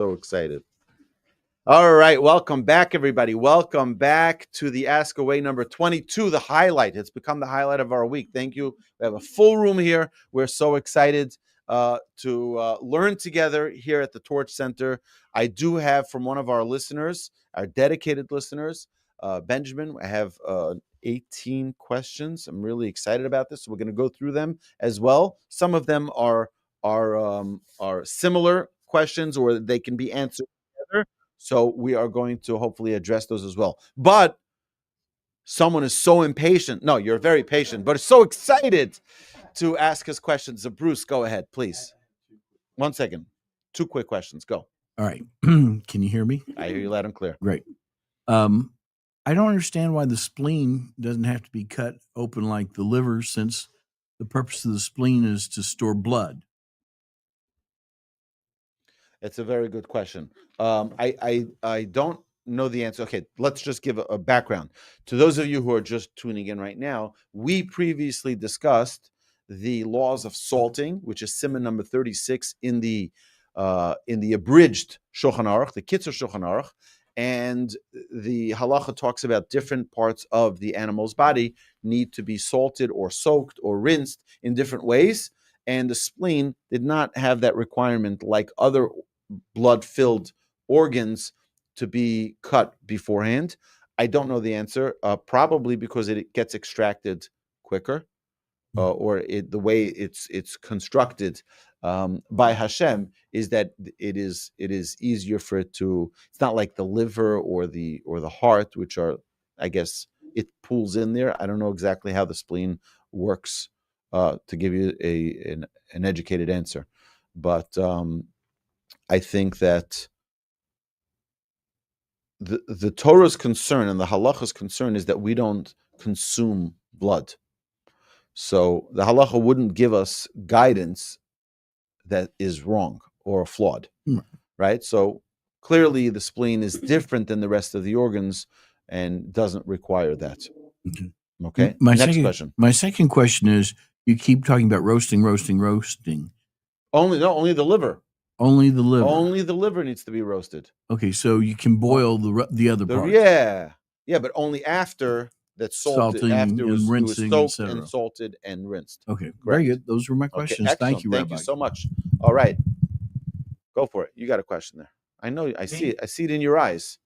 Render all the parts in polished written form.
So excited. All right, welcome back, everybody. Welcome back to the Ask Away number 22, the highlight. It's become the highlight of our week. Thank you. We have a full room here. We're so excited to learn together here at the Torch Center. I do have from one of our listeners, our dedicated listeners, Benjamin, I have 18 questions. I'm really excited about this. So we're going to go through them as well. Some of them are similar questions, or they can be answered together. So we are going to hopefully address those as well. But someone is so impatient. No, you're very patient, but so excited to ask us questions. So Bruce, go ahead, please. 1 second. 2 quick questions. Go. All right. Can you hear me? I hear you loud and clear. Great. I don't understand why the spleen doesn't have to be cut open like the liver, since the purpose of the spleen is to store blood. It's a very good question. I don't know the answer. Okay, let's just give a background. To those of you who are just tuning in right now, we previously discussed the laws of salting, which is siman number 36 in the abridged Shulchan Aruch, the Kitzur Shulchan Aruch, and the halacha talks about different parts of the animal's body need to be salted or soaked or rinsed in different ways. And the spleen did not have that requirement like other blood-filled organs to be cut beforehand. I don't know the answer, probably because it gets extracted quicker, or the way it's constructed by Hashem is that it is easier for it to. It's not like the liver or the heart, which are, I guess, it pulls in there. I don't know exactly how the spleen works to give you an educated answer, but I think that the Torah's concern and the halacha's concern is that we don't consume blood. So the halacha wouldn't give us guidance that is wrong or flawed, right? So clearly the spleen is different than the rest of the organs and doesn't require that. Okay. Next question. My second question is, you keep talking about roasting. Only the liver. Only the liver. Only the liver needs to be roasted. Okay, so you can boil the other part. Yeah, but only after that's salted, salting after it was rinsing, soaked and salted and rinsed. Okay, correct. Very good. Those were my questions. Okay, thank you, Rabbi. Thank you so much. All right, go for it. You got a question there. I know. I see it. I see it in your eyes.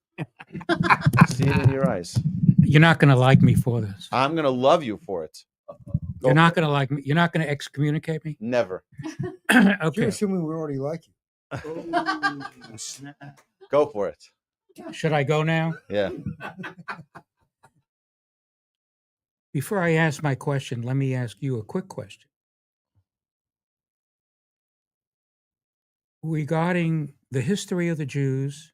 I see it in your eyes. You're not going to like me for this. I'm going to love you for it. You're not going to like me. You're not going to excommunicate me? Never. Okay. You're assuming we already like you. Go for it. Should I go now? Yeah. Before I ask my question, let me ask you a quick question. Regarding the history of the Jews,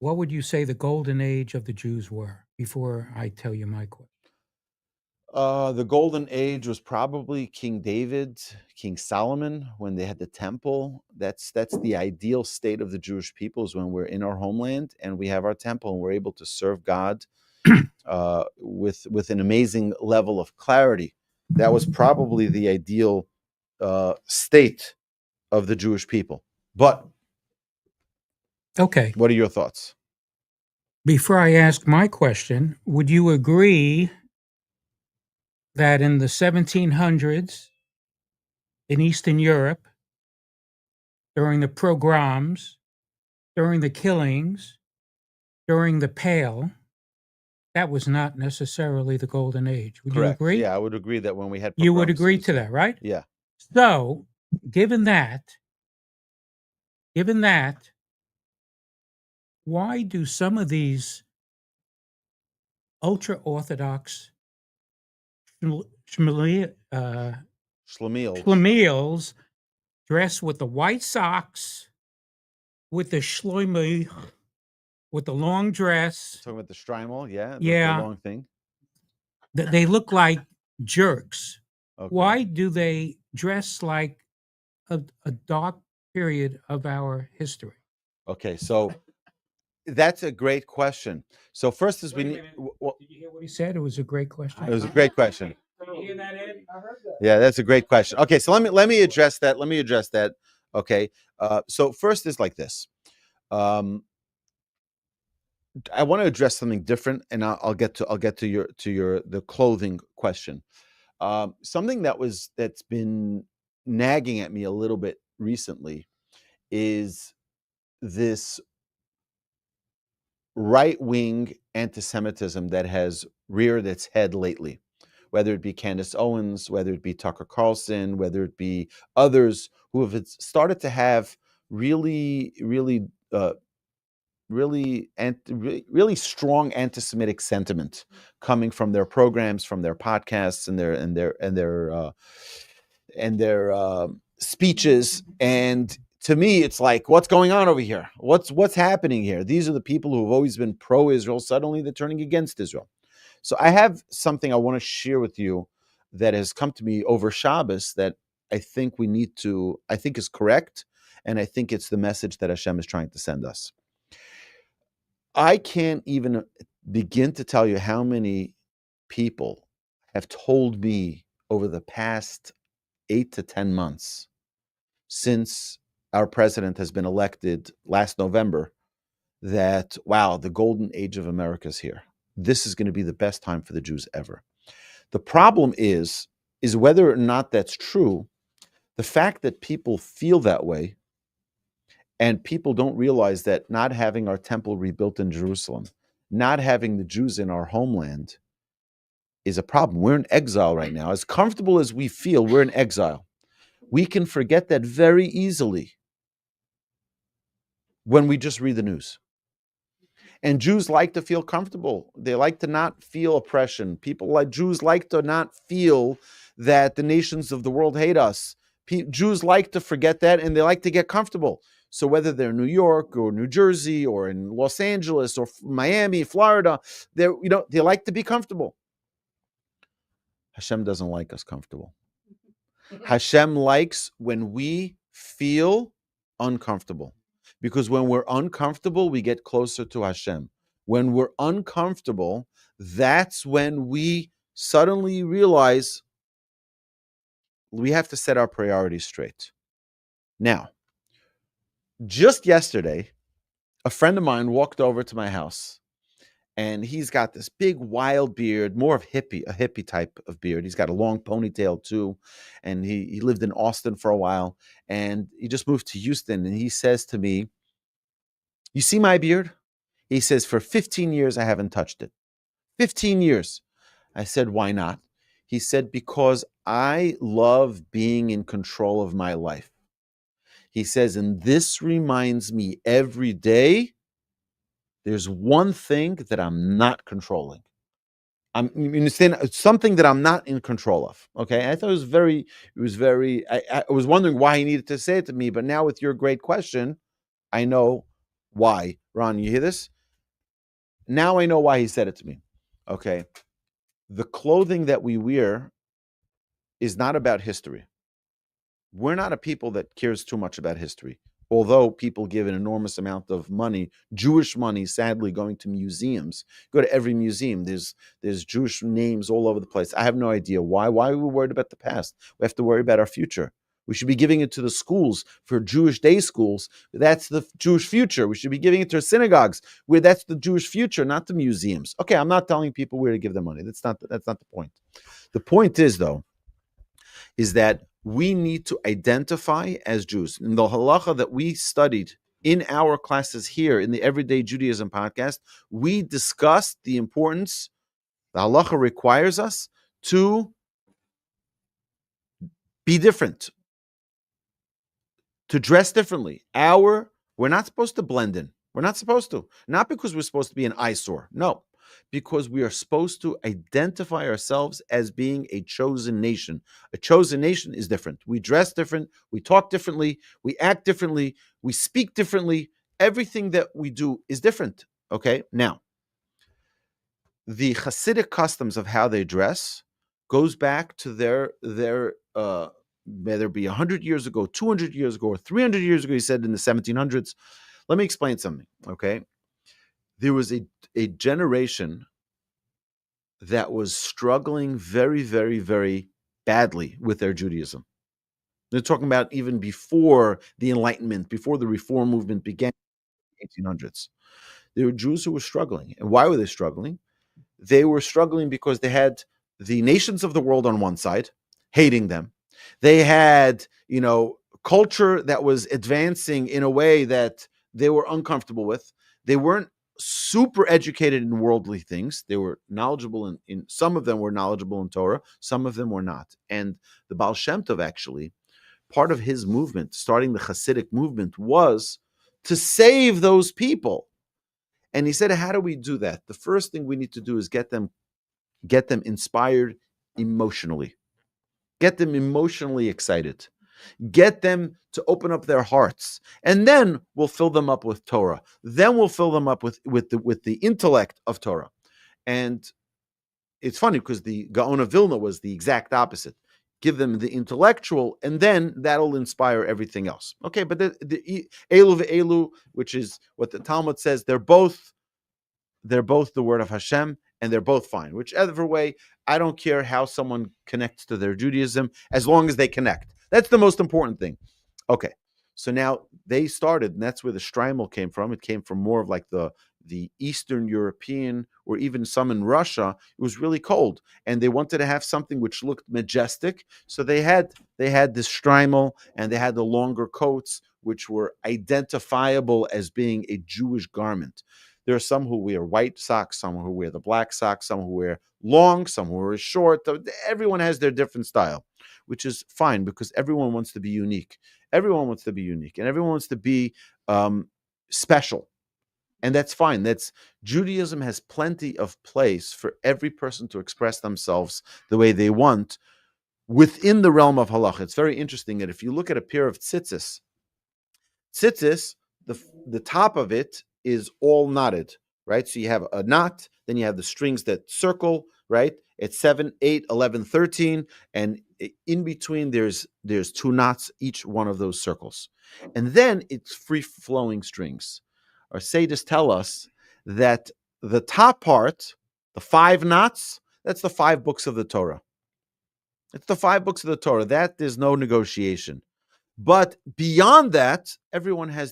what would you say the golden age of the Jews were before I tell you my question? The golden age was probably King David, King Solomon, when they had the temple. That's the ideal state of the Jewish people, is when we're in our homeland and we have our temple and we're able to serve God with an amazing level of clarity. That was probably the ideal state of the Jewish people. But okay, what are your thoughts? Before I ask my question, would you agree that in the 1700s in Eastern Europe, during the pogroms, during the killings, during the Pale, that was not necessarily the golden age? Would Correct. you agree? Yeah, I would agree that when we had You would pogroms, agree to that, right? Yeah. So, given that, why do some of these ultra-Orthodox Schlemiels dress with the white socks, with the shlomi, with the long dress? Talking about the Strimel, yeah? Yeah. The long thing. They look like jerks. Okay. Why do they dress like a dark period of our history? Okay, so that's a great question. So first is we need. Did you hear what he said? It was a great question. It was a great question. Did you hear that, Ed? I heard that. Yeah, that's a great question. Okay, so let me address that. Okay, so first is like this. I want to address something different, and I'll get to the clothing question. Something that's been nagging at me a little bit recently is this right-wing antisemitism that has reared its head lately, whether it be Candace Owens, whether it be Tucker Carlson, whether it be others who have started to have really, really, really strong anti-Semitic sentiment coming from their programs, from their podcasts, and their speeches. And to me, it's like, what's going on over here? What's happening here? These are the people who have always been pro-Israel. Suddenly, they're turning against Israel. So I have something I want to share with you that has come to me over Shabbos that I think is correct, and I think it's the message that Hashem is trying to send us. I can't even begin to tell you how many people have told me over the past 8 to 10 months since our president has been elected last November that, wow, the golden age of America is here. This is going to be the best time for the Jews ever. The problem is whether or not that's true, the fact that people feel that way and people don't realize that not having our temple rebuilt in Jerusalem, not having the Jews in our homeland is a problem. We're in exile right now. As comfortable as we feel, we're in exile. We can forget that very easily when we just read the news. And Jews like to feel comfortable. They like to not feel oppression. Jews like to not feel that the nations of the world hate us. Jews like to forget that, and they like to get comfortable. So whether they're in New York or New Jersey or in Los Angeles or Miami, Florida, they like to be comfortable. Hashem doesn't like us comfortable. Hashem likes when we feel uncomfortable. Because when we're uncomfortable, we get closer to Hashem. When we're uncomfortable, that's when we suddenly realize we have to set our priorities straight. Now, just yesterday, a friend of mine walked over to my house, and he's got this big wild beard, more of a hippie type of beard. He's got a long ponytail too, and he lived in Austin for a while, and he just moved to Houston, and he says to me, "You see my beard?" He says, "For 15 years, I haven't touched it. 15 years. I said, "Why not?" He said, "Because I love being in control of my life." He says, and this reminds me every day, there's one thing that I'm not controlling. You understand? It's something that I'm not in control of. Okay. I thought I was wondering why he needed to say it to me, but now with your great question, I know why. Ron, you hear this? Now I know why he said it to me. Okay. The clothing that we wear is not about history. We're not a people that cares too much about history. Although people give an enormous amount of money, Jewish money, sadly, going to museums. Go to every museum. There's Jewish names all over the place. I have no idea why. Why are we worried about the past? We have to worry about our future. We should be giving it to the schools for Jewish day schools. That's the Jewish future. We should be giving it to synagogues where that's the Jewish future, not the museums. Okay, I'm not telling people where to give their money. That's not the point. The point is, though, is that we need to identify as Jews. In the halacha that we studied in our classes here in the Everyday Judaism podcast, we discussed the importance, the halacha requires us to be different, to dress differently. We're not supposed to blend in. We're not supposed to. Not because we're supposed to be an eyesore. No. Because we are supposed to identify ourselves as being a chosen nation. A chosen nation is different. We dress different, we talk differently, we act differently, we speak differently. Everything that we do is different. Okay? Now, the Hasidic customs of how they dress goes back to their whether it be 100 years ago, 200 years ago, or 300 years ago, he said in the 1700s. Let me explain something, okay? There was a generation that was struggling very, very, very badly with their Judaism. They're talking about even before the Enlightenment, before the Reform movement began in the 1800s. There were Jews who were struggling. And why were they struggling? They were struggling because they had the nations of the world on one side, hating them. They had, culture that was advancing in a way that they were uncomfortable with. They weren't super educated in worldly things. They were knowledgeable in some of them were knowledgeable in Torah, some of them were not. And the Baal Shem Tov, actually, part of his movement, starting the Hasidic movement, was to save those people. And he said, how do we do that? The first thing we need to do is get them inspired emotionally. Get them emotionally excited. Get them to open up their hearts. And then we'll fill them up with Torah. Then we'll fill them up with the intellect of Torah. And it's funny because the Gaon of Vilna was the exact opposite. Give them the intellectual, and then that'll inspire everything else. Okay, but the Elu ve'elu, which is what the Talmud says, they're both the word of Hashem, and they're both fine. Whichever way, I don't care how someone connects to their Judaism, as long as they connect. That's the most important thing. Okay, so now they started, and that's where the Striemel came from. It came from more of like the Eastern European, or even some in Russia. It was really cold, and they wanted to have something which looked majestic. So they had this Striemel, and they had the longer coats, which were identifiable as being a Jewish garment. There are some who wear white socks, some who wear the black socks, some who wear long, some who wear short. Everyone has their different style, which is fine because everyone wants to be unique. Everyone wants to be unique, and everyone wants to be special. And that's fine. Judaism has plenty of place for every person to express themselves the way they want within the realm of halacha. It's very interesting that if you look at a pair of tzitzis, the top of it is all knotted, right? So you have a knot, then you have the strings that circle, right? It's 7, 8, 11, 13, and in between there's 2 knots, each one of those circles. And then it's free-flowing strings. Our sages tell us that the top part, the 5 knots, that's the 5 books of the Torah. It's the 5 books of the Torah. That there's no negotiation. But beyond that,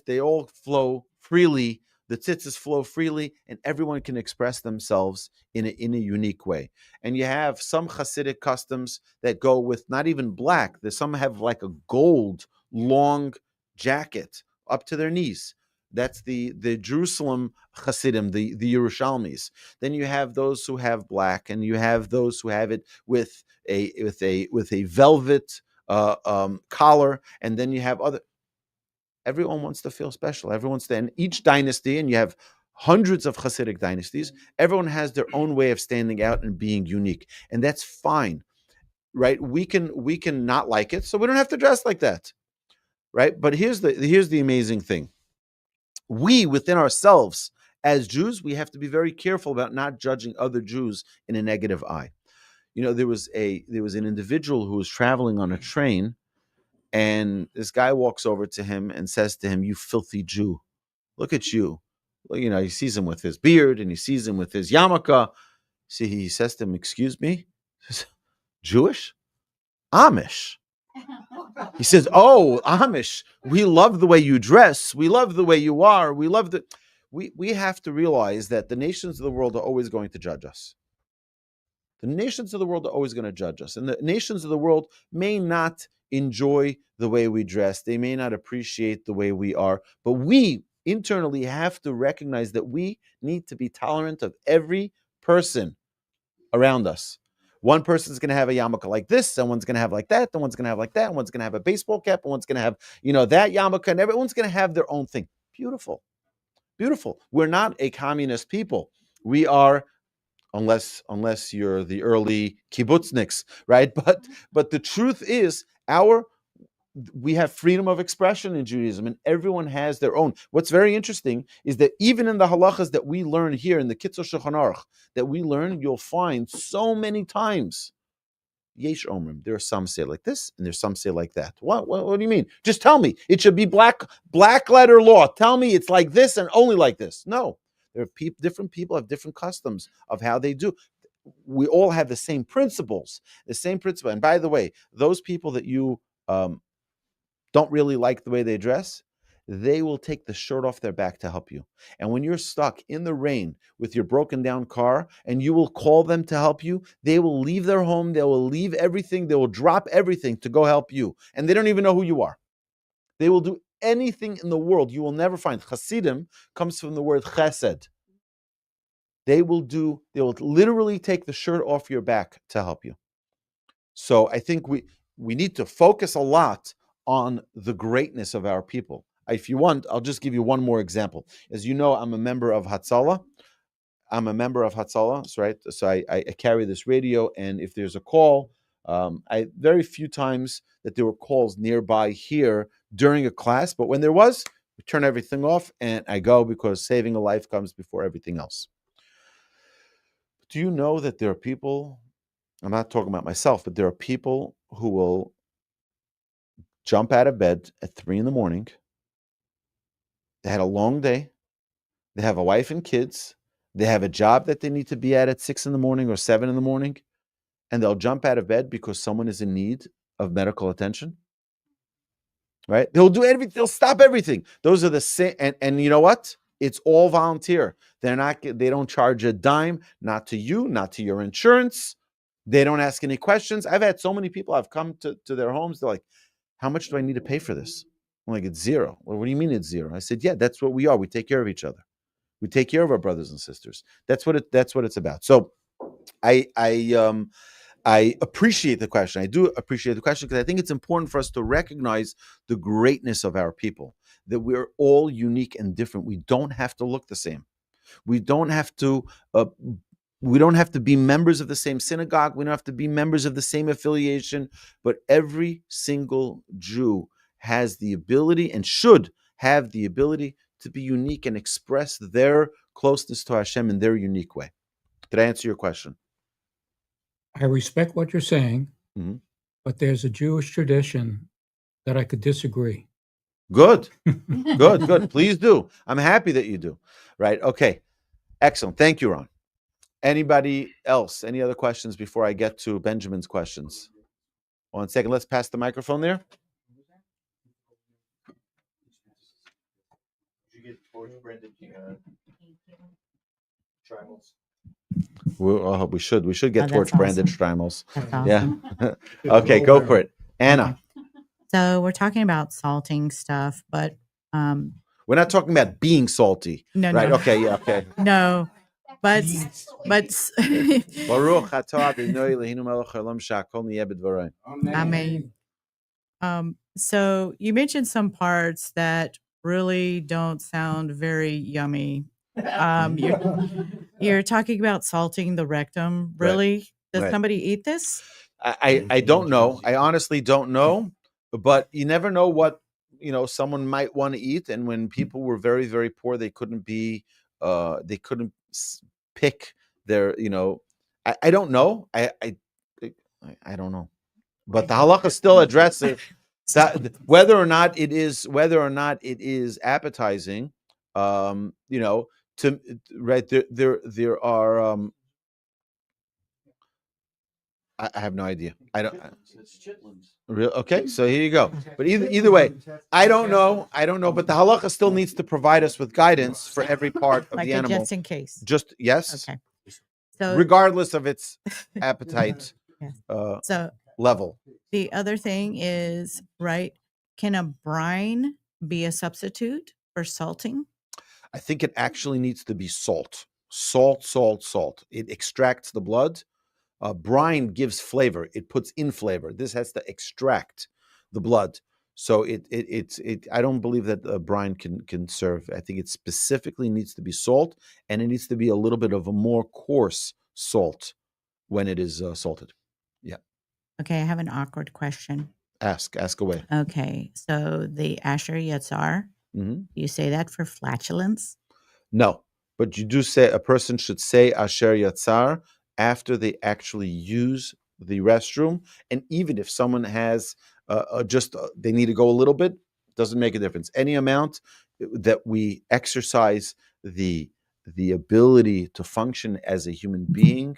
they all flow freely. The tzitzis flow freely, and everyone can express themselves in a unique way. And you have some Hasidic customs that go with not even black. Some have like a gold long jacket up to their knees. That's the Jerusalem Hasidim, the Yerushalmis. Then you have those who have black, and you have those who have it with a velvet collar, and then you have other. Everyone wants to feel special. And each dynasty, and you have hundreds of Hasidic dynasties, everyone has their own way of standing out and being unique, and that's fine, right? We can not like it, so we don't have to dress like that, right? But here's the amazing thing: we within ourselves as Jews, we have to be very careful about not judging other Jews in a negative eye. There was an individual who was traveling on a train. And this guy walks over to him and says to him, "You filthy Jew, look at you." Well, he sees him with his beard and he sees him with his yarmulke. See, he says to him, "Excuse me?" He says, "Jewish? Amish." He says, "Oh, Amish, we love the way you dress. We love the way you are. We love the..." We have to realize that the nations of the world are always going to judge us. The nations of the world are always going to judge us. And the nations of the world may not enjoy the way we dress. They may not appreciate the way we are. But we internally have to recognize that we need to be tolerant of every person around us. One person's going to have a yarmulke like this, someone's going to have like that, one's going to have like that, one's going to have a baseball cap, one's going to have, that yarmulke, and everyone's going to have their own thing. Beautiful. Beautiful. We're not a communist people. We are, unless you're the early kibbutzniks, right? But the truth is, we have freedom of expression in Judaism, and everyone has their own. What's very interesting is that even in the halachas that we learn here in the Kitzur Shulchan Aruch, that we learn, you'll find so many times, yesh omrim, there are some say like this, and there's some say like that. What do you mean? Just tell me. It should be black letter law. Tell me it's like this and only like this. No. There are different people have different customs of how they do. We all have the same principles. And by the way, those people that you don't really like the way they dress, they will take the shirt off their back to help you. And when you're stuck in the rain with your broken down car and you will call them to help you, they will leave their home, they will leave everything, they will drop everything to go help you. And they don't even know who you are. They will do anything in the world. You will never find. Hasidim comes from the word chesed. They will literally take the shirt off your back to help you. So I think we need to focus a lot on the greatness of our people. If you want, I'll just give you one more example. As you know, I'm a member of Hatzalah. Right? So I carry this radio, and if there's a call, very few times that there were calls nearby here during a class, but when there was, we turn everything off and I go, because saving a life comes before everything else. Do you know that there are people, I'm not talking about myself, but there are people who will jump out of bed at 3 a.m. They had a long day. They have a wife and kids. They have a job that they need to be at 6 a.m. or 7 a.m. And they'll jump out of bed because someone is in need of medical attention. Right? They'll do everything. They'll stop everything. Those are the same. And you know what? It's all volunteer. They don't charge a dime, not to you, not to your insurance. They don't ask any questions. I've had so many people, I've come to their homes. They're like, how much do I need to pay for this? I'm like, it's zero. Well, what do you mean it's zero? I said, yeah, that's what we are. We take care of each other. We take care of our brothers and sisters. That's what it's about. So I appreciate the question. I do appreciate the question because I think it's important for us to recognize the greatness of our people, that we're all unique and different. We don't have to look the same. We don't have to be members of the same synagogue. We don't have to be members of the same affiliation. But every single Jew has the ability and should have the ability to be unique and express their closeness to Hashem in their unique way. Did I answer your question? I respect what you're saying, Mm-hmm. but there's a Jewish tradition that I could disagree. Good. Please do. I'm happy that you do. Right. Okay. Excellent. Thank you, Ron. Anybody else? Any other questions before I get to Benjamin's questions? 1 second. Let's pass the microphone there. Did you get torch branded Strimals? We should get torch branded Strimals. That's awesome. Yeah. Okay, go for it. Anna. Okay. So we're talking about salting stuff, but we're not talking about being salty. No, right? No. Okay, yeah, okay. No. But Baruch atah Adonai Eloheinu melech haolam shehakol niyeh b'dvarav. Amen. So you mentioned some parts that really don't sound very yummy. You're talking about salting the rectum. Really? Right. Does Right. somebody eat this? I don't know. I honestly don't know. But you never know what someone might want to eat. And when people were very, very poor, they couldn't pick their. I don't know. I don't know. But the halacha still addresses that whether or not it is appetizing. There are. I have no idea. I don't. Real okay. So here you go. But either way, I don't know. But the halacha still needs to provide us with guidance for every part of Like the animal. just in case. Just yes. Okay. So regardless of its appetite so level. the other thing is, right? Can a brine be a substitute for salting? I think it actually needs to be salt. Salt. It extracts the blood. Brine gives flavor. It puts in flavor. This has to extract the blood. So I don't believe that brine can serve. I think it specifically needs to be salt, and it needs to be a little bit of a more coarse salt when it is salted. Yeah. Okay, I have an awkward question. Ask away. Okay, so the Asher Yatzar, you say that for flatulence? No, but you do say a person should say Asher Yatzar after they actually use the restroom. And even if someone has they need to go a little bit, doesn't make a difference. Any amount that we exercise the ability to function as a human being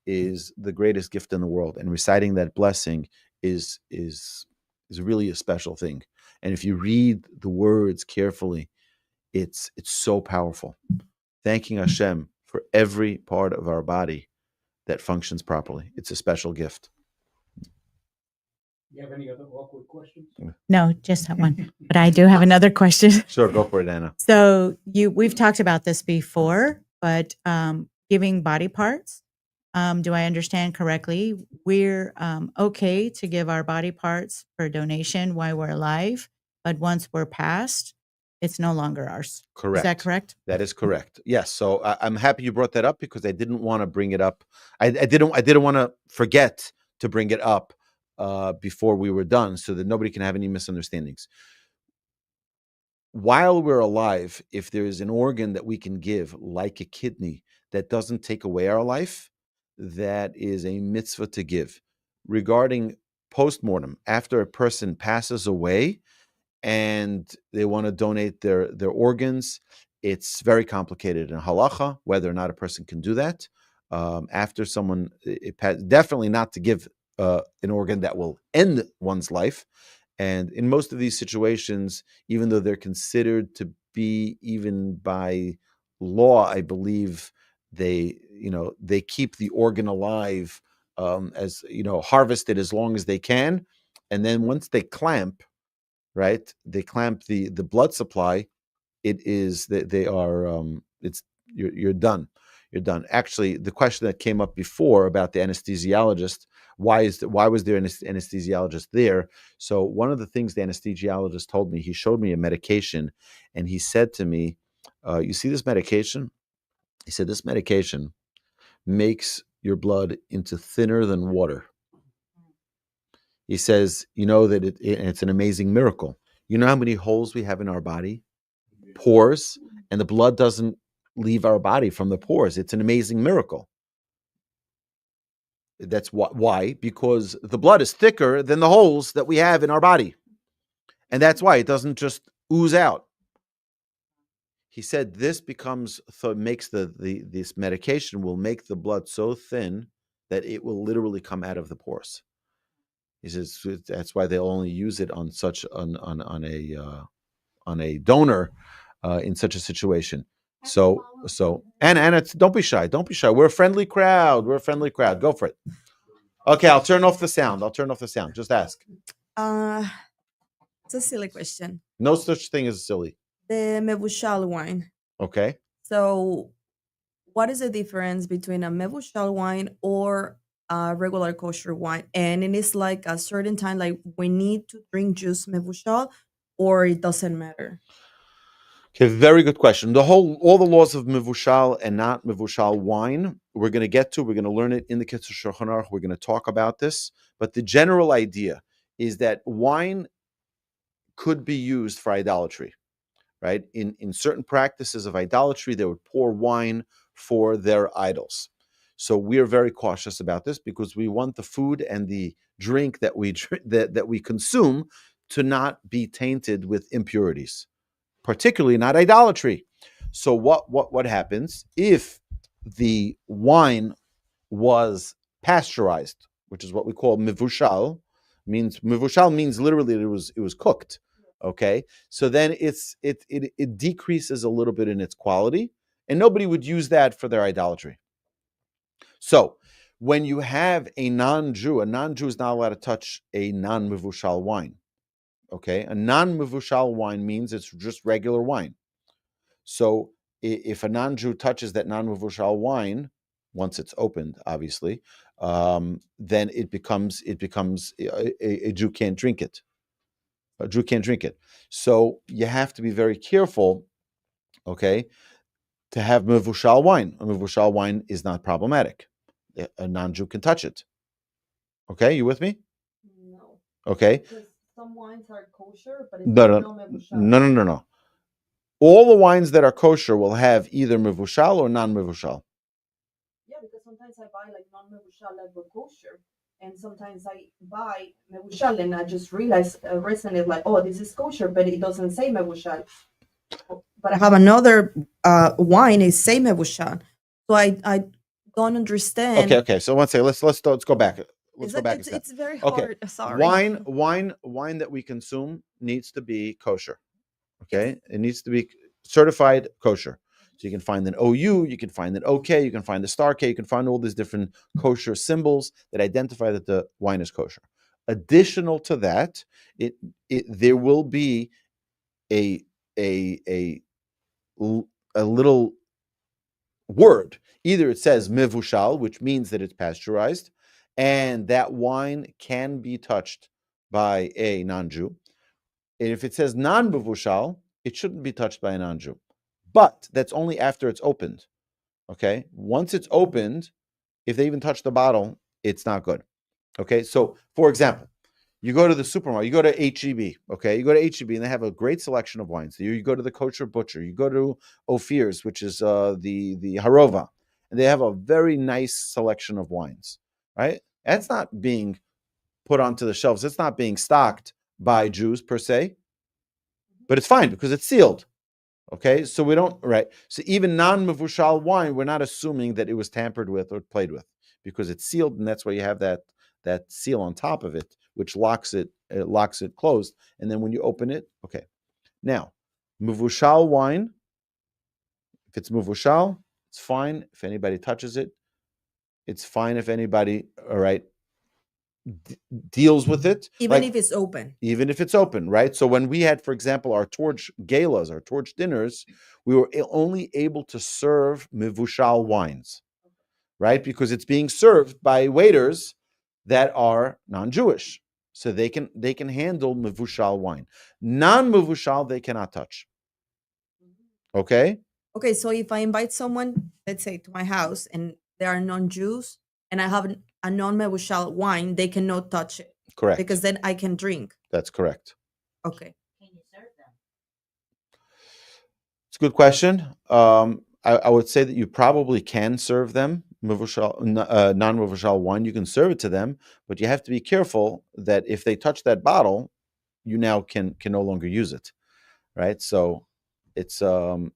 is the greatest gift in the world. And reciting that blessing is really a special thing. And if you read the words carefully, it's so powerful. Thanking Hashem for every part of our body that functions properly. It's a special gift. You have any other awkward questions? No, just that one. But I do have another question. Sure, go for it, Anna. So we've talked about this before, but giving body parts, do I understand correctly? We're okay to give our body parts for donation while we're alive, but once we're passed, it's no longer ours. Correct. Is that correct? That is correct. Yes. So I'm happy you brought that up because I didn't want to bring it up. I didn't want to forget to bring it up before we were done, so that nobody can have any misunderstandings. While we're alive, if there is an organ that we can give, like a kidney, that doesn't take away our life, that is a mitzvah to give. Regarding postmortem, after a person passes away and they want to donate their organs, it's very complicated in halacha whether or not a person can do that. After someone, definitely not to give an organ that will end one's life. And in most of these situations, even though they're considered to be, even by law, I believe they keep the organ alive, as harvested as long as they can, and then once they clamp, right? They clamp the blood supply. It is that they are. You're done. You're done. Actually, the question that came up before about the anesthesiologist. Why was there an anesthesiologist there? So one of the things the anesthesiologist told me, he showed me a medication, and he said to me, "You see this medication?" He said, "This medication makes your blood into thinner than water." He says, "You know that it's an amazing miracle. You know how many holes we have in our body? Pores, and the blood doesn't leave our body from the pores. It's an amazing miracle." That's why, because the blood is thicker than the holes that we have in our body. And that's why it doesn't just ooze out. He said this makes this medication will make the blood so thin that it will literally come out of the pores. He says that's why they'll only use it on a donor in such a situation. So and don't be shy. Don't be shy. We're a friendly crowd. Go for it. Okay, I'll turn off the sound. Just ask. It's a silly question. No such thing as silly. The Mevushal wine. Okay. So, what is the difference between a Mevushal wine or a regular kosher wine? And it is like a certain time, like we need to drink just Mevushal, or it doesn't matter? Okay, very good question. All the laws of Mevushal and not Mevushal wine, we're going to get to. We're going to learn it in the Kosher Shulchan Aruch. We're going to talk about this. But the general idea is that wine could be used for idolatry, right? In certain practices of idolatry, they would pour wine for their idols. So we are very cautious about this because we want the food and the drink that we consume to not be tainted with impurities, particularly not idolatry. So what happens if the wine was pasteurized, which is what we call mevushal? Mevushal means literally it was cooked. Okay, so then it decreases a little bit in its quality, and nobody would use that for their idolatry. So when you have a non-Jew is not allowed to touch a non-mevushal wine. Okay, a non-mevushal wine means it's just regular wine. So if a non-Jew touches that non-mevushal wine, once it's opened, obviously, then it becomes a Jew can't drink it. A Jew can't drink it. So you have to be very careful, okay, to have mevushal wine. A mevushal wine is not problematic. A non-Jew can touch it. Okay, you with me? No. Okay. Because some wines are kosher, but it's No. mevushal. No. All the wines that are kosher will have either mevushal or non-mevushal. Yeah, because sometimes I buy like non-mevushal that were kosher, and sometimes I buy mevushal and I just realize recently like, oh, this is kosher, but it doesn't say mevushal. But I have another wine is say mevushal, so I don't understand. Okay. So let's go back. let's go back a step. It's very Okay. hard. Sorry. Wine that we consume needs to be kosher. Okay, it needs to be certified kosher. So you can find an OU, you can find an OK, you can find the star K, you can find all these different kosher symbols that identify that the wine is kosher. Additional to that, there will be a little word. Either it says mevushal, which means that it's pasteurized, and that wine can be touched by a non-Jew. And if it says non-mevushal, it shouldn't be touched by a non-Jew. But that's only after it's opened. Okay? Once it's opened, if they even touch the bottle, it's not good. Okay? So, for example, you go to the supermarket, you go to H-E-B, okay? You go to H-E-B and they have a great selection of wines. You go to the kosher butcher, you go to Ophir's, which is the Harova, and they have a very nice selection of wines, right? That's not being put onto the shelves. It's not being stocked by Jews per se, but it's fine because it's sealed. Okay, so we don't, right? So even non-mevushal wine, we're not assuming that it was tampered with or played with because it's sealed, and that's why you have that seal on top of it, which locks it closed. And then when you open it, okay. Now, mevushal wine, if it's mevushal, it's fine. If anybody touches it, it's fine. If anybody, all right, deals with it, Even if it's open. Even if it's open, right? So when we had, for example, our torch galas, our torch dinners, we were only able to serve mevushal wines, right? Because it's being served by waiters that are non-Jewish, so they can handle mevushal wine. Non-mevushal they cannot touch. Okay. Okay, so if I invite someone, let's say, to my house, and they are non-Jews, and I have a non-mevushal wine, they cannot touch it. Correct. Because then I can drink. That's correct. Okay. Can you serve them? It's a good question. I would say that you probably can serve them non-mevushal wine. You can serve it to them, but you have to be careful that if they touch that bottle, you now can no longer use it, right? So it's something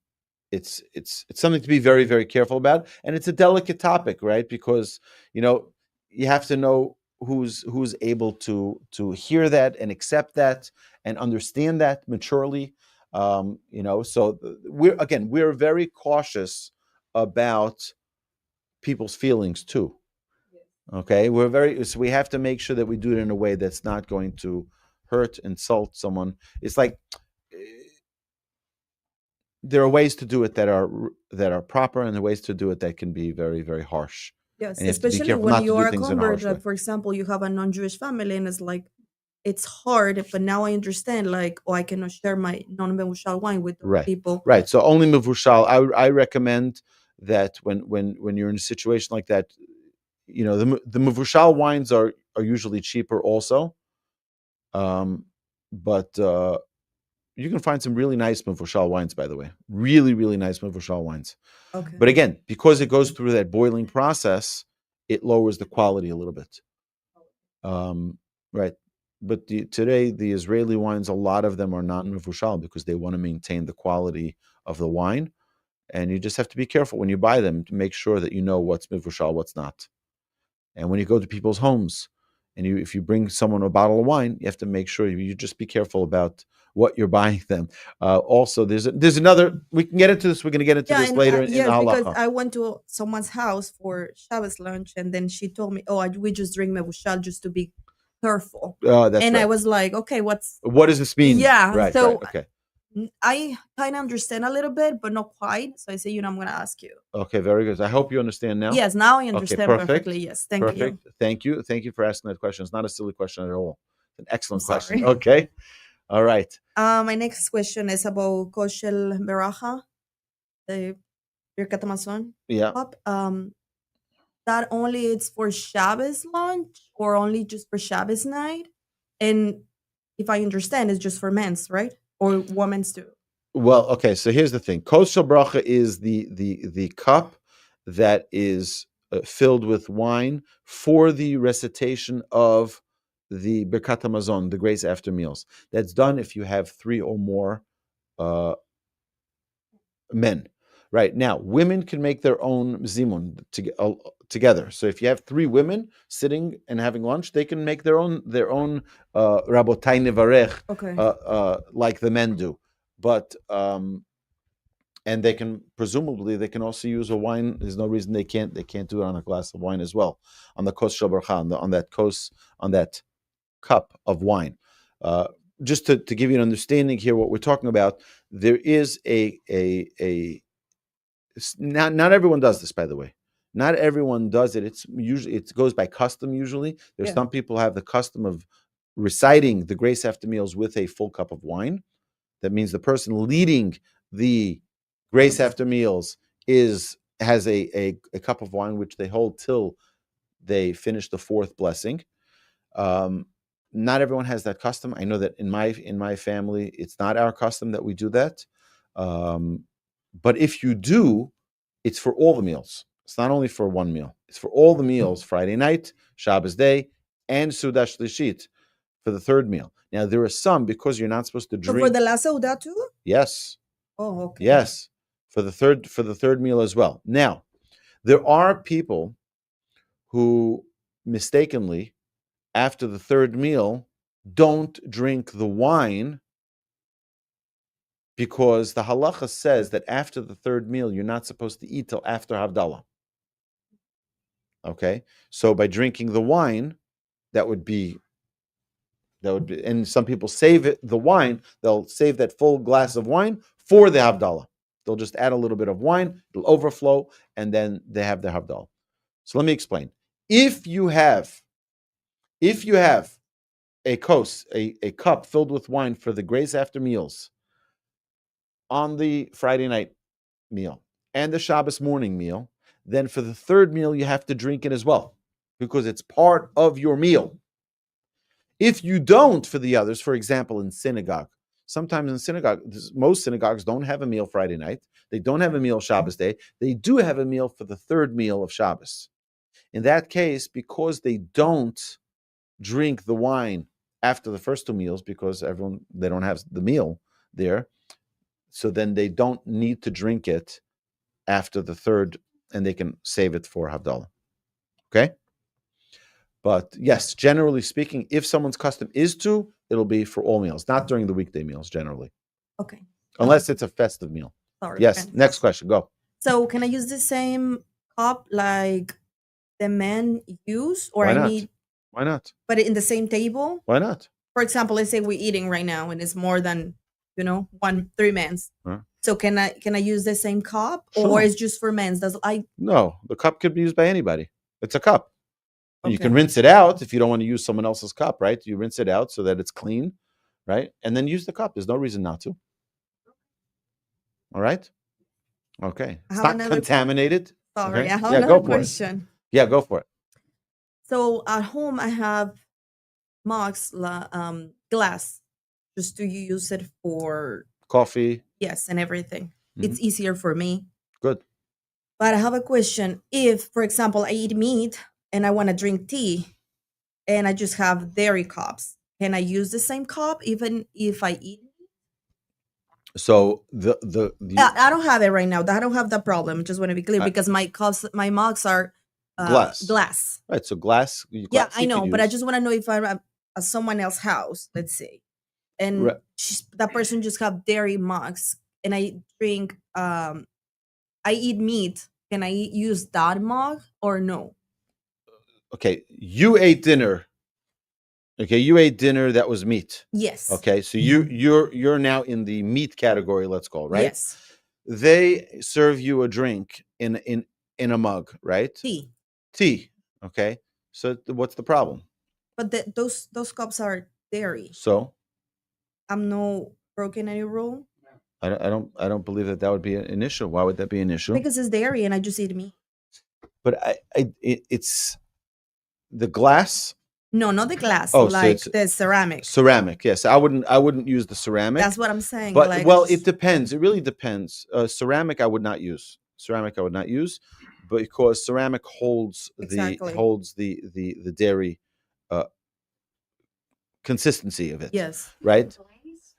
to be very, very careful about, and it's a delicate topic, right? Because you have to know who's able to hear that and accept that and understand that maturely. So we're very cautious about people's feelings too. Okay, so we have to make sure that we do it in a way that's not going to hurt, insult someone. It's like there are ways to do it that are proper, and there are ways to do it that can be very, very harsh. Yes, And you have to be especially careful when not to you do are a things in a convert. harsh way. Like, for example, you have a non-Jewish family, and it's like, it's hard, but now I understand, like, I cannot share my non-mevushal wine with those people. Right. So only mevushal. I recommend that when you're in a situation like that, the mevushal wines are usually cheaper also. But you can find some really nice mevushal wines, by the way. Really, really nice mevushal wines. Okay. But again, because it goes through that boiling process, it lowers the quality a little bit. Right. But today, the Israeli wines, a lot of them are not mevushal because they want to maintain the quality of the wine. And you just have to be careful when you buy them to make sure that you know what's mevushal, what's not. And when you go to people's homes, and if you bring someone a bottle of wine, you have to make sure you just be careful about what you're buying them. Also, there's another. We can get into this. We're going to get into this later in the halacha. Because I went to someone's house for Shabbos lunch, and then she told me, we just drink mevushal just to be careful. That's and right. I was like, okay, what does this mean? Yeah. Right. So right, okay. I kind of understand a little bit, but not quite. So I say, I'm going to ask you. Okay, very good. I hope you understand now. Yes, now I understand perfect. perfectly. Yes, thank you. Thank you. Thank you for asking that question. It's not a silly question at all. It's an excellent question. Sorry. Okay. All right. My next question is about kosher beracha, the Birkat Hamazon. Yeah. That only it's for Shabbos lunch or only just for Shabbos night? And if I understand, it's just for men's, right? Or women's too? Well, okay. So here's the thing. Kosher bracha is the cup that is filled with wine for the recitation of the Birkat Hamazon, the grace after meals. That's done if you have 3 or more men. Right now, women can make their own zimun together. So if you have 3 women sitting and having lunch, they can make their own rabotai nevarech, like the men do. But and they can presumably also use a wine. There's no reason they can't do it on a glass of wine as well, on the kos shel bracha, on that cup of wine. Just to give you an understanding here, what we're talking about, there is not everyone does this, by the way. Not everyone does it. It goes by custom usually. There's some people have the custom of reciting the grace after meals with a full cup of wine. That means the person leading the grace after meals has a cup of wine which they hold till they finish the 4th blessing. Not everyone has that custom. I know that in my family, it's not our custom that we do that. But if you do, it's for all the meals. It's not only for one meal. It's for all the meals, Friday night, Shabbos day, and Suda Shlishit for the 3rd meal. Now, there are some, because you're not supposed to drink. So for the last Seudah too? Yes. Oh, okay. Yes. For the third meal as well. Now, there are people who mistakenly, after the 3rd meal, don't drink the wine, because the halacha says that after the 3rd meal, you're not supposed to eat till after Havdalah. Okay? So by drinking the wine, that would be, and some people save the wine, they'll save that full glass of wine for the Havdalah. They'll just add a little bit of wine, it'll overflow, and then they have their Havdalah. So let me explain. If you have a cup filled with wine for the grace after meals on the Friday night meal and the Shabbos morning meal, then for the 3rd meal, you have to drink it as well, because it's part of your meal. If you don't for the others, for example, in synagogue, sometimes in synagogue, most synagogues don't have a meal Friday night. They don't have a meal Shabbos day. They do have a meal for the 3rd meal of Shabbos. In that case, because they don't drink the wine after the first 2 meals, because they don't have the meal there, so then they don't need to drink it after the 3rd, and they can save it for Havdalah. Okay? But yes, generally speaking, if someone's custom is to, it'll be for all meals, not during the weekday meals generally. Okay. Unless it's a festive meal. Sorry. Yes, Okay. next question, go. So can I use the same cup like the men use, or Why I not? need, Why not? but in the same table? Why not? For example, let's say we're eating right now and it's more than 3 men's. Huh? So can I use the same cup, Sure. or it's just for men's? No, the cup could be used by anybody. It's a cup. And you can Okay. rinse it out if you don't want to use someone else's cup, right? You rinse it out so that it's clean, right? And then use the cup. There's no reason not to. All right? Okay. I It's have not another- contaminated. Sorry, Okay. I have Yeah, another go for it. question. Yeah, go for it. So at home I have mugs, glass, just to use it for Coffee. and everything. Mhm. It's easier for me. Good. But I have a question. If, for example, I eat meat and I want to drink tea and I just have dairy cups, can I use the same cup even if I eat meat? So I don't have it right now. I don't have that problem. Just want to be clear, because my mugs are glass. right. So glass. Yeah, glass I you know, could but I use. just want to know if I'm at someone else's house, let's say, and Right. that person just have dairy mugs, and I drink, I eat meat. Can I use that mug or no? Okay, you ate dinner. Okay, you ate dinner that was meat. Yes. Okay, so you're now in the meat category, let's call, right? Yes. They serve you a drink in a mug, right? Tea. Okay, so what's the problem? But those cups are dairy. So I'm no broken any rule I don't believe that would be an issue. Why would that be an issue? because it's dairy and I just eat meat. But it's the glass. No, not the glass. Oh, so like it's the ceramic. Ceramic, yes. I wouldn't use the ceramic. That's what I'm saying. But like, well, it's it depends. It really depends. Ceramic, I would not use. Ceramic, I would not use, because ceramic holds Exactly. the dairy consistency of it. Yes. Right.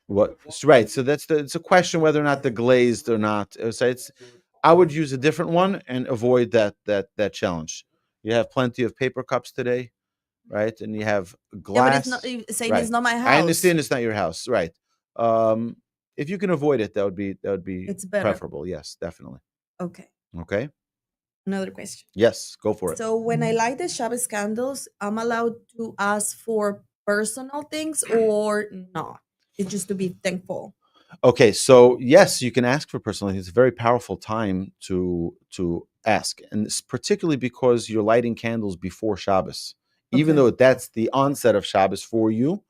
What? Right. So it's a question whether or not the glazed or not. So I would use a different one and avoid that challenge. You have plenty of paper cups today, right? And you have Yeah, but glass. it's not saying Right. it's not my house. I understand it's not your house, right? If you can avoid it, that would be It's better. preferable. Yes, definitely. Okay. Okay. Another question. Yes, go for it. So when I light the Shabbos candles, I'm allowed to ask for personal things or not? It's just to be thankful. Okay, so yes, you can ask for personal things. It's a very powerful time to ask, and it's particularly because you're lighting candles before Shabbos. Even Okay. though that's the onset of Shabbos for you,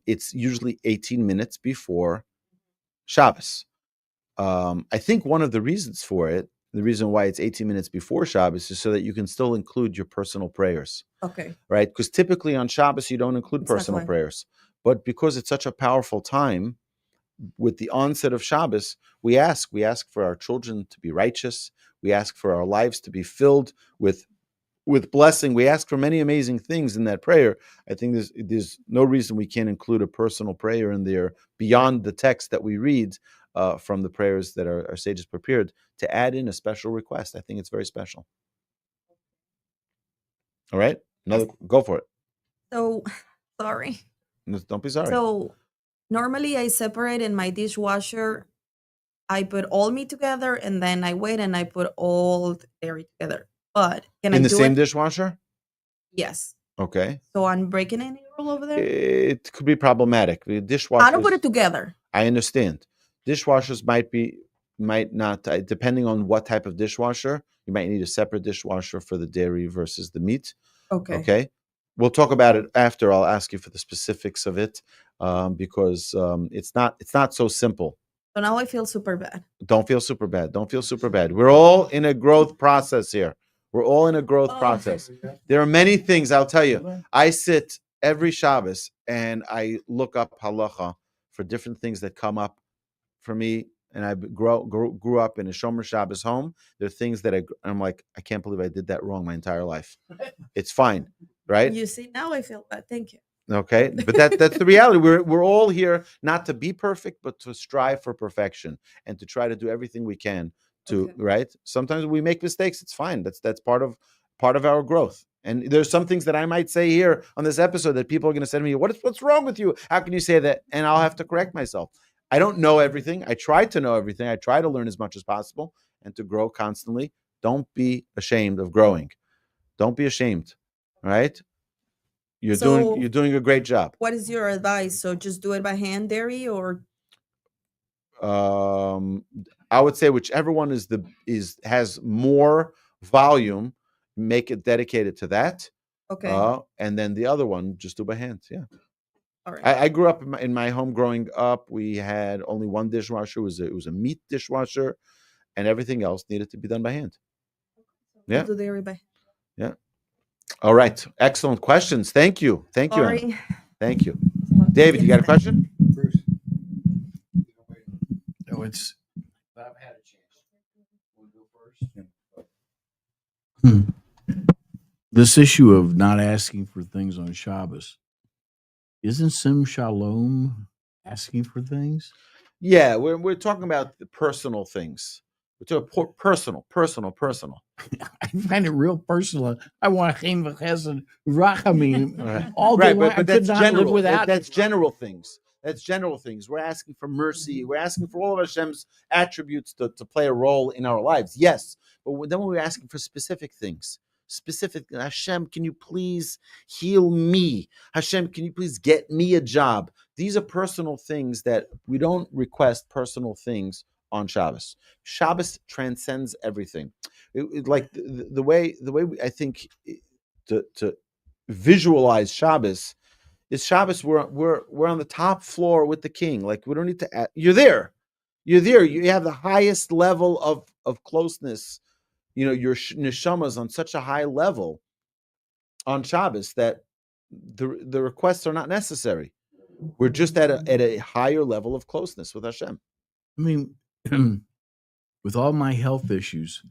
it's usually 18 minutes before Shabbos. I think one of the reasons for it, the reason why it's 18 minutes before Shabbos, is so that you can still include your personal prayers, Okay. right? Because typically on Shabbos you don't include personal Exactly. prayers, but because it's such a powerful time with the onset of Shabbos, we ask for our children to be righteous. We ask for our lives to be filled with blessing. We ask for many amazing things in that prayer. I think there's no reason we can't include a personal prayer in there beyond the text that we read from the prayers that our sages prepared, to add in a special request. I think it's very special. All right, go for it. So, sorry. Don't be sorry. So, normally I separate in my dishwasher. I put all meat together and then I wait and I put all the dairy together. But can in I the do same it? dishwasher? Yes. Okay. So I'm breaking any rule over there? It could be problematic. The dishwasher. I don't put it together. I understand. Dishwashers might not, depending on what type of dishwasher, you might need a separate dishwasher for the dairy versus the meat. Okay. Okay. We'll talk about it after. I'll ask you for the specifics of it, because it's not so simple. So now I feel super bad. Don't feel super bad. Don't feel super bad. We're all in a growth process here. We're all in a growth process. There are many things, I'll tell you. I sit every Shabbos and I look up halacha for different things that come up for me. And I grew up in a Shomer Shabbos home. There are things that I'm like, I can't believe I did that wrong my entire life. It's fine, right? You see, now I feel bad. Thank you. Okay, but that's the reality. We're all here not to be perfect, but to strive for perfection and to try to do everything we can to right. Sometimes we make mistakes. It's fine. That's part of our growth. And there's some things that I might say here on this episode that people are going to say to me, "What's wrong with you? How can you say that?" And I'll have to correct myself. I don't know everything. I try to know everything. I try to learn as much as possible and to grow constantly. Don't be ashamed of growing. Don't be ashamed. All right. You're doing a great job. What is your advice? So just do it by hand, dairy, or I would say whichever one has more volume, make it dedicated to that. okay. And then the other one, just do by hand. Yeah. All right. I grew up in my home. Growing up, we had only one dishwasher. It was a meat dishwasher, and everything else needed to be done by hand. Yeah. Do dairy by hand. Yeah. All right. Excellent questions. Thank you. Thank you, Anna. Sorry. Thank you. David, you got a question? Bruce. No, it's. But I've had a chance. Want to go first? This issue of not asking for things on Shabbos, isn't Sim Shalom asking for things? Yeah, we're talking about the personal things. We're talking personal. I find it real personal. I want Chaim v'Chesed Rachamim all day Right, long. but I could that's not general. live without. That's general things. That's general things. We're asking for mercy. We're asking for all of Hashem's attributes to play a role in our lives. Yes, but then when we're asking for specific things, Hashem, can you please heal me? Hashem, can you please get me a job? These are personal things that we don't request personal things on Shabbos. Shabbos transcends everything. Like the way I think to visualize Shabbos is Shabbos. We're on the top floor with the king. Like we don't need to. You're there. You have the highest level of closeness. You know, your neshamas on such a high level on Shabbos that the requests are not necessary. We're just at a higher level of closeness with Hashem. I mean, with all my health issues,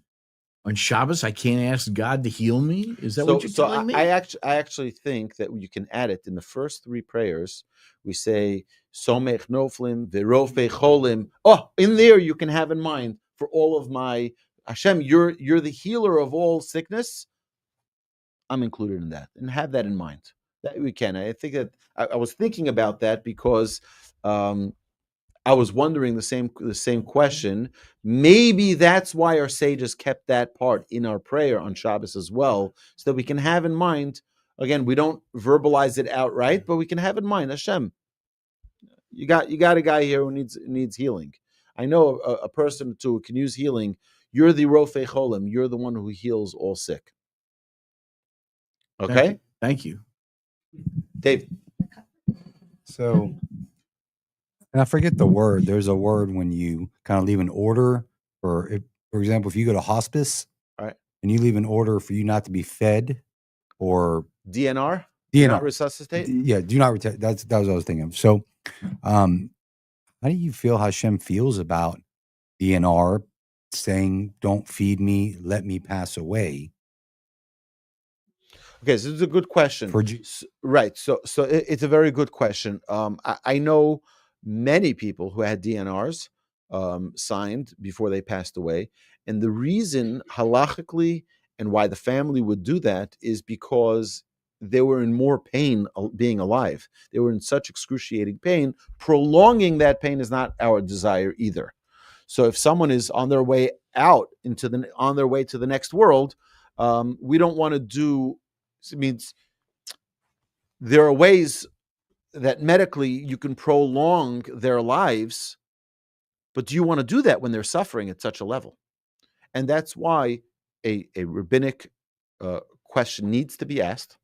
on Shabbos, I can't ask God to heal me? Is that what you're telling me? I actually think that you can add it in the first three prayers. We say, Somech Noflim, Verofe Cholim. Oh, in there you can have in mind for all of my Hashem, you're the healer of all sickness. I'm included in that, and have that in mind. That we can. I think that I was thinking about that because I was wondering the same question. Maybe that's why our sages kept that part in our prayer on Shabbos as well, so that we can have in mind. Again, we don't verbalize it outright, but we can have in mind, Hashem, you got a guy here who needs healing. I know a person who can use healing. You're the Rofei Cholim. You're the one who heals all sick. Okay? Thank you. Dave. So, and I forget the word. There's a word when you kind of leave an order, for example, if you go to hospice, All right, and you leave an order for you not to be fed, or DNR, do not resuscitate. Yeah, do not resuscitate. That was what I was thinking of. So, how do you feel Hashem feels about DNR saying, "Don't feed me, let me pass away"? Okay, so this is a good question. Right. So it's a very good question. I know many people who had DNRs signed before they passed away. And the reason halachically and why the family would do that is because they were in more pain being alive. They were in such excruciating pain. Prolonging that pain is not our desire either. So if someone is on their way out on their way to the next world, we don't want to do. It means there are ways that medically you can prolong their lives, but do you want to do that when they're suffering at such a level? And that's why a rabbinic question needs to be asked.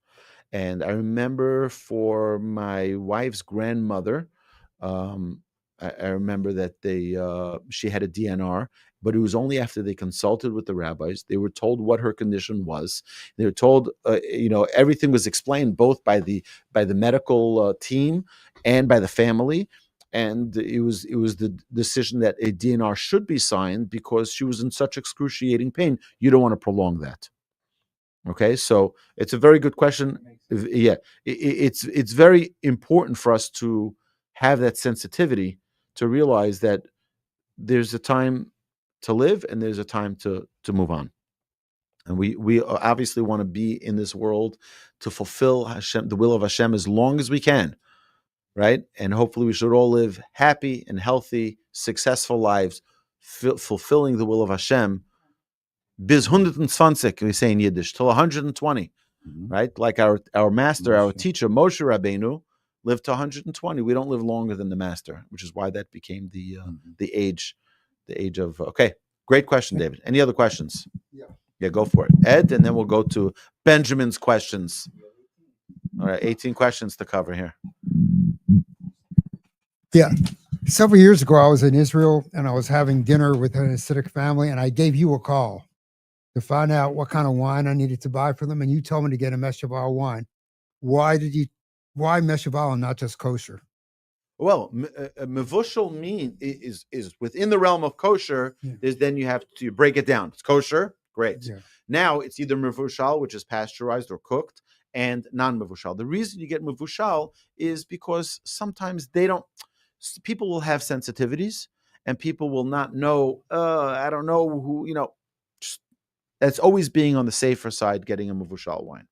And I remember for my wife's grandmother, I remember that she had a DNR, but it was only after they consulted with the rabbis. They were told what her condition was. They were told, everything was explained both by the medical team and by the family. And it was the decision that a DNR should be signed because she was in such excruciating pain. You don't want to prolong that. Okay, so it's a very good question. Yeah, it's very important for us to have that sensitivity to realize that there's a time to live and there's a time to move on. And we obviously want to be in this world to fulfill Hashem, the will of Hashem, as long as we can, right? And hopefully we should all live happy and healthy, successful lives, fulfilling the will of Hashem. Bis 120, we say in Yiddish, till 120, right? Like our master, our teacher, Moshe Rabbeinu, lived to 120. We don't live longer than the master, which is why that became the age of. Okay, great question, David. Any other questions? Yeah, go for it, Ed, and then we'll go to Benjamin's questions. All right, 18 questions to cover here. Yeah. Several years ago, I was in Israel and I was having dinner with an Hasidic family, and I gave you a call to find out what kind of wine I needed to buy for them. And you told me to get a Mevushal wine. Why Mevushal and not just kosher? Well, Mevushal is within the realm of kosher. Yeah. Then you have to break it down. It's kosher, great. Yeah. Now it's either Mevushal, which is pasteurized or cooked, and non-mevushal. The reason you get Mevushal is because sometimes people will have sensitivities, and people will not know. I don't know who. That's always being on the safer side, getting a Mevushal wine.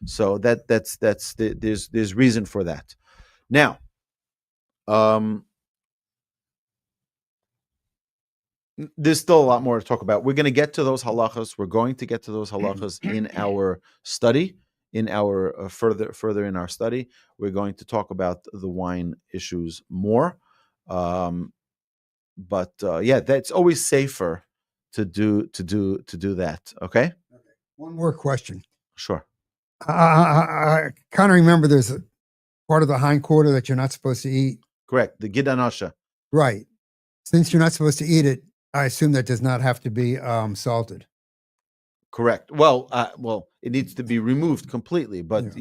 So there's reason for that. Now, there's still a lot more to talk about. We're going to get to those halachas. We're going to get to those halachas in our study, in our further in our study. We're going to talk about the wine issues more. But that's always safer to do that. Okay. One more question. Sure. I kind of remember there's a part of the hind quarter that you're not supposed to eat. Correct. The hanasheh. Right. Since you're not supposed to eat it, I assume that does not have to be salted. Correct. Well, it needs to be removed completely. But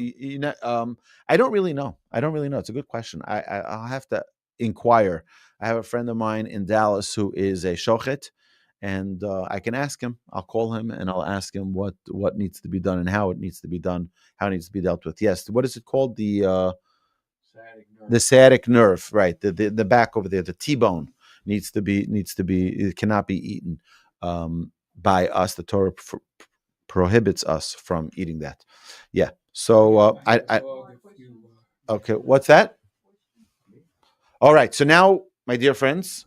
I don't really know. It's a good question. I'll have to inquire. I have a friend of mine in Dallas who is a shochet, and I can ask him. I'll call him and I'll ask him what needs to be done and how it needs to be done, how it needs to be dealt with. Yes. What is it called? The sciatic nerve, right? The back over there, the T-bone needs to be. It cannot be eaten by us. The Torah prohibits us from eating that. Yeah. So okay, what's that? All right. So now, my dear friends,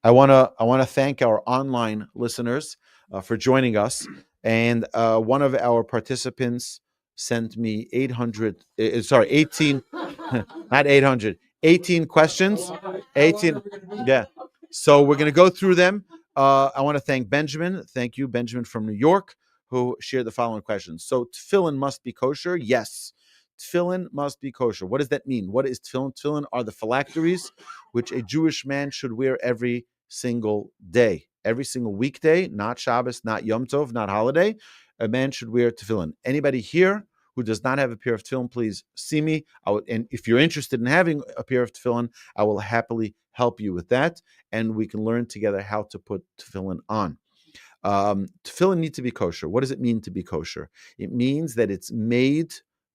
I wanna thank our online listeners for joining us. And one of our participants sent me 18, not 800, 18 questions. 18, yeah. So we're gonna go through them. I want to thank Benjamin. Thank you, Benjamin from New York, who shared the following questions. So tefillin must be kosher? Yes. Tefillin must be kosher. What does that mean? What is tefillin? Tefillin are the phylacteries which a Jewish man should wear every single day, every single weekday, not Shabbos, not Yom Tov, not holiday. A man should wear tefillin. Anybody here who does not have a pair of tefillin, please see me. And if you're interested in having a pair of tefillin, I will happily help you with that, and we can learn together how to put tefillin on. Tefillin need to be kosher. What does it mean to be kosher? It means that it's made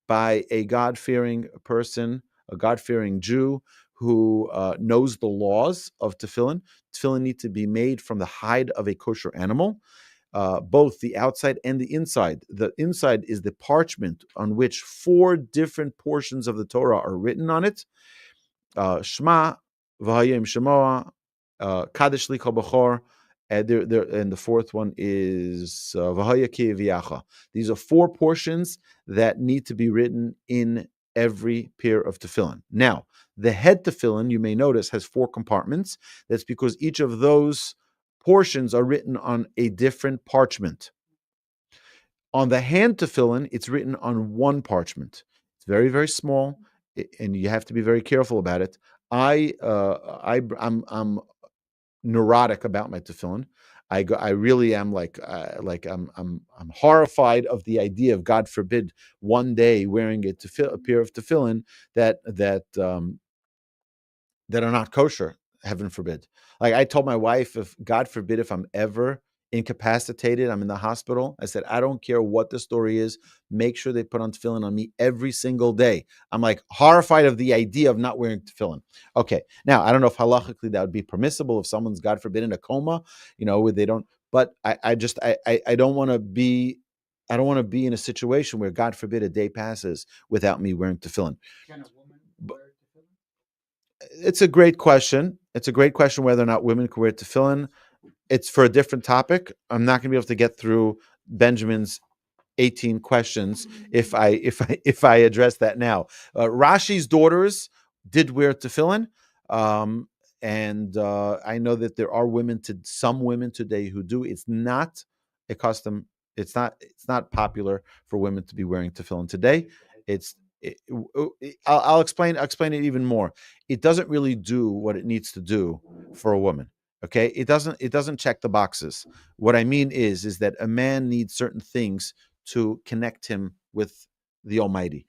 by a God-fearing person, a God-fearing Jew who knows the laws of tefillin. Tefillin need to be made from the hide of a kosher animal, both the outside and the inside. The inside is the parchment on which 4 different portions of the Torah are written on it. Shema, V'hayim Shemoah, Kadesh Li Kol B'chor, and the fourth one is V'haya Ki V'yacha. These are 4 portions that need to be written in every pair of tefillin. Now, the head tefillin, you may notice, has 4 compartments. That's because each of those portions are written on a different parchment. On the hand tefillin, it's written on one parchment. It's very, very small, and you have to be very careful about it. I'm neurotic about my tefillin. I really am I'm horrified of the idea of, God forbid, one day wearing a pair of tefillin that are not kosher. Heaven forbid. Like I told my wife, if God forbid, if I'm ever incapacitated, I'm in the hospital, I said, I don't care what the story is, make sure they put on tefillin on me every single day. I'm like horrified of the idea of not wearing tefillin. Okay, now I don't know if halachically that would be permissible if someone's, God forbid, in a coma, where they don't, but I don't want to be, I don't want to be in a situation where, God forbid, a day passes without me wearing tefillin. Can a woman wear tefillin? It's a great question. It's a great question whether or not women can wear tefillin. It's for a different topic. I'm not going to be able to get through Benjamin's 18 questions if I address that now. Rashi's daughters did wear tefillin, and I know that there are some women today who do. It's not a custom. It's not popular for women to be wearing tefillin today. I'll explain it even more. It doesn't really do what it needs to do for a woman. Okay, it doesn't check the boxes. What I mean is that a man needs certain things to connect him with the Almighty.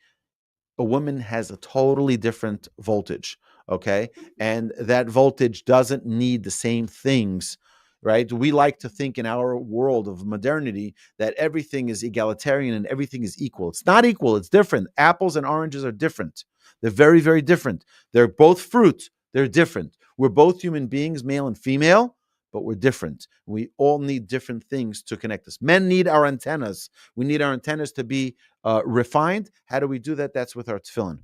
A woman has a totally different voltage, okay? And that voltage doesn't need the same things, right? We like to think in our world of modernity that everything is egalitarian and everything is equal. It's not equal, it's different. Apples and oranges are different. They're very, very different. They're both fruit. They're different. We're both human beings, male and female, but we're different. We all need different things to connect us. Men need our antennas. We need our antennas to be refined. How do we do that? That's with our tefillin,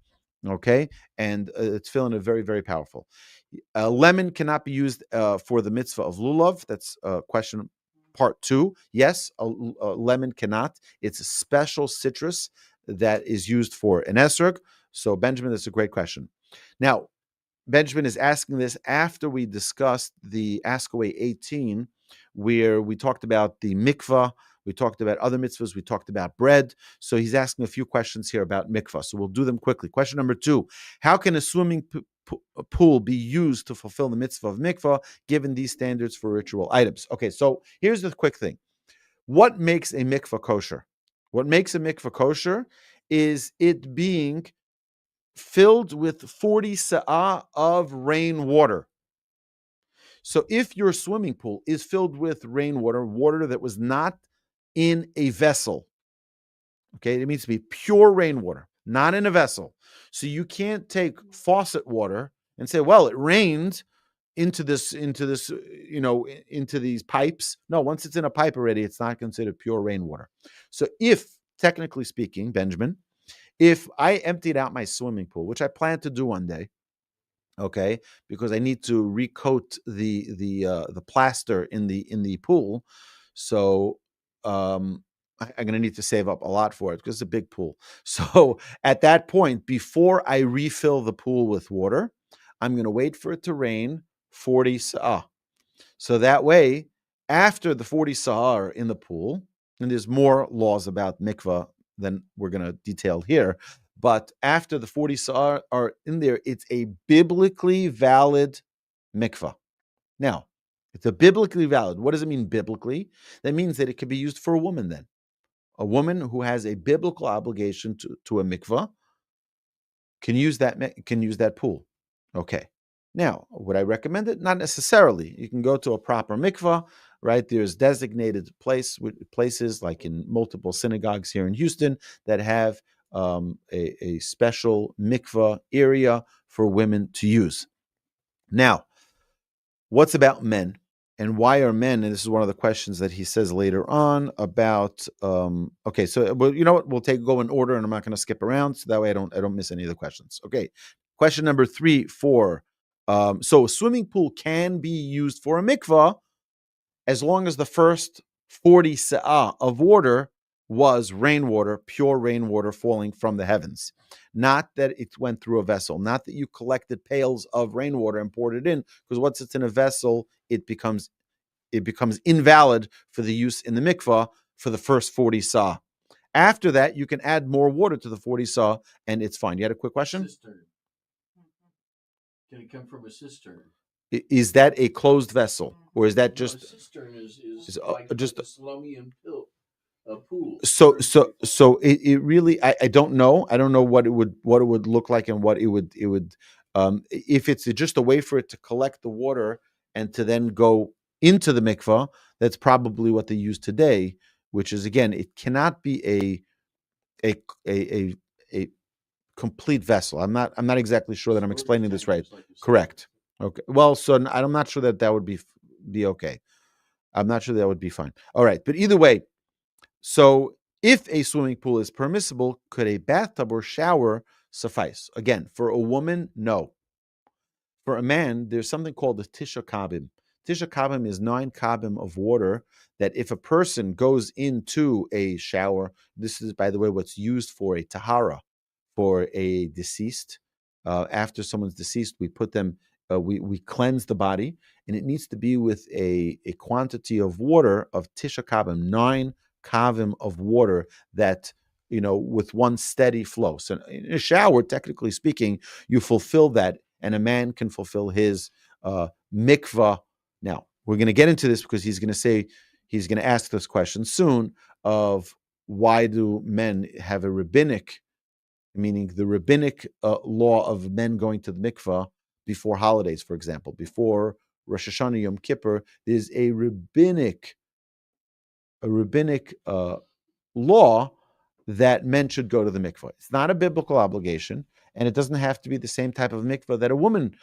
okay? And tefillin are very, very powerful. Lemon cannot be used for the mitzvah of lulav. That's question part 2. Yes, a lemon cannot. It's a special citrus that is used for an esrog. So, Benjamin, that's a great question. Now, Benjamin is asking this after we discussed the Ask Away 18, where we talked about the mikvah, we talked about other mitzvahs, we talked about bread. So he's asking a few questions here about mikvah. So we'll do them quickly. Question number 2, how can a swimming pool be used to fulfill the mitzvah of mikvah, given these standards for ritual items? Okay, so here's the quick thing. What makes a mikvah kosher? What makes a mikvah kosher is it being filled with 40 sa'ah of rainwater. So if your swimming pool is filled with rainwater, water that was not in a vessel, okay, it means to be pure rainwater, not in a vessel. So you can't take faucet water and say, well, it rained into these pipes. No, once it's in a pipe already, it's not considered pure rainwater. So if, technically speaking, Benjamin, if I emptied out my swimming pool, which I plan to do one day, okay, because I need to recoat the plaster in the pool, so I'm going to need to save up a lot for it because it's a big pool. So at that point, before I refill the pool with water, I'm going to wait for it to rain 40 sa'ah. So that way, after the 40 sa'ah are in the pool, and there's more laws about mikvah than we're going to detail here, but after the 40 sa'ah are in there, it's a biblically valid mikvah. Now, it's a biblically valid. What does it mean biblically? That means that it could be used for a woman then. A woman who has a biblical obligation to a mikvah can use that pool. Okay. Now, would I recommend it? Not necessarily. You can go to a proper mikvah, right? There's designated places like in multiple synagogues here in Houston that have a special mikvah area for women to use. Now, what's about men? And why are men? And this is one of the questions that he says later on about. Okay, so well, you know what? We'll go in order, and I'm not going to skip around, so that way I don't miss any of the questions. Okay, question number 3, 4. So a swimming pool can be used for a mikvah as long as the first 40 sa'ah of water was rainwater, pure rainwater falling from the heavens. Not that it went through a vessel, not that you collected pails of rainwater and poured it in, because once it's in a vessel, it becomes invalid for the use in the mikvah for the first 40 sa'ah. After that, you can add more water to the 40 sa'ah, and it's fine. You had a quick question? Cistern. Can it come from a cistern? Is that a closed vessel, or is that just a cistern is just like a Salomian pool? So it really I don't know. I don't know what it would look like and what it would if it's just a way for it to collect the water and to then go into the mikvah. That's probably what they use today, which is, again, it cannot be a complete vessel. I'm not exactly sure that I'm explaining this right. Correct. Okay. Well, so I'm not sure that would be okay. I'm not sure that would be fine. All right. But either way, so if a swimming pool is permissible, could a bathtub or shower suffice? Again, for a woman, no. For a man, there's something called the tisha kavim. Tisha kavim is 9 kavim of water that if a person goes into a shower, this is, by the way, what's used for a tahara, for a deceased. After someone's deceased, we put them, we cleanse the body, and it needs to be with a quantity of water of tisha kavim, 9 kavim of water that, with one steady flow. So in a shower, technically speaking, you fulfill that, and a man can fulfill his mikvah. Now, we're going to get into this because he's going to ask this question soon of why do men have a rabbinic, meaning the rabbinic law of men going to the mikvah before holidays, for example, before Rosh Hashanah, Yom Kippur. There's a rabbinic law that men should go to the mikvah. It's not a biblical obligation, and it doesn't have to be the same type of mikvah that a woman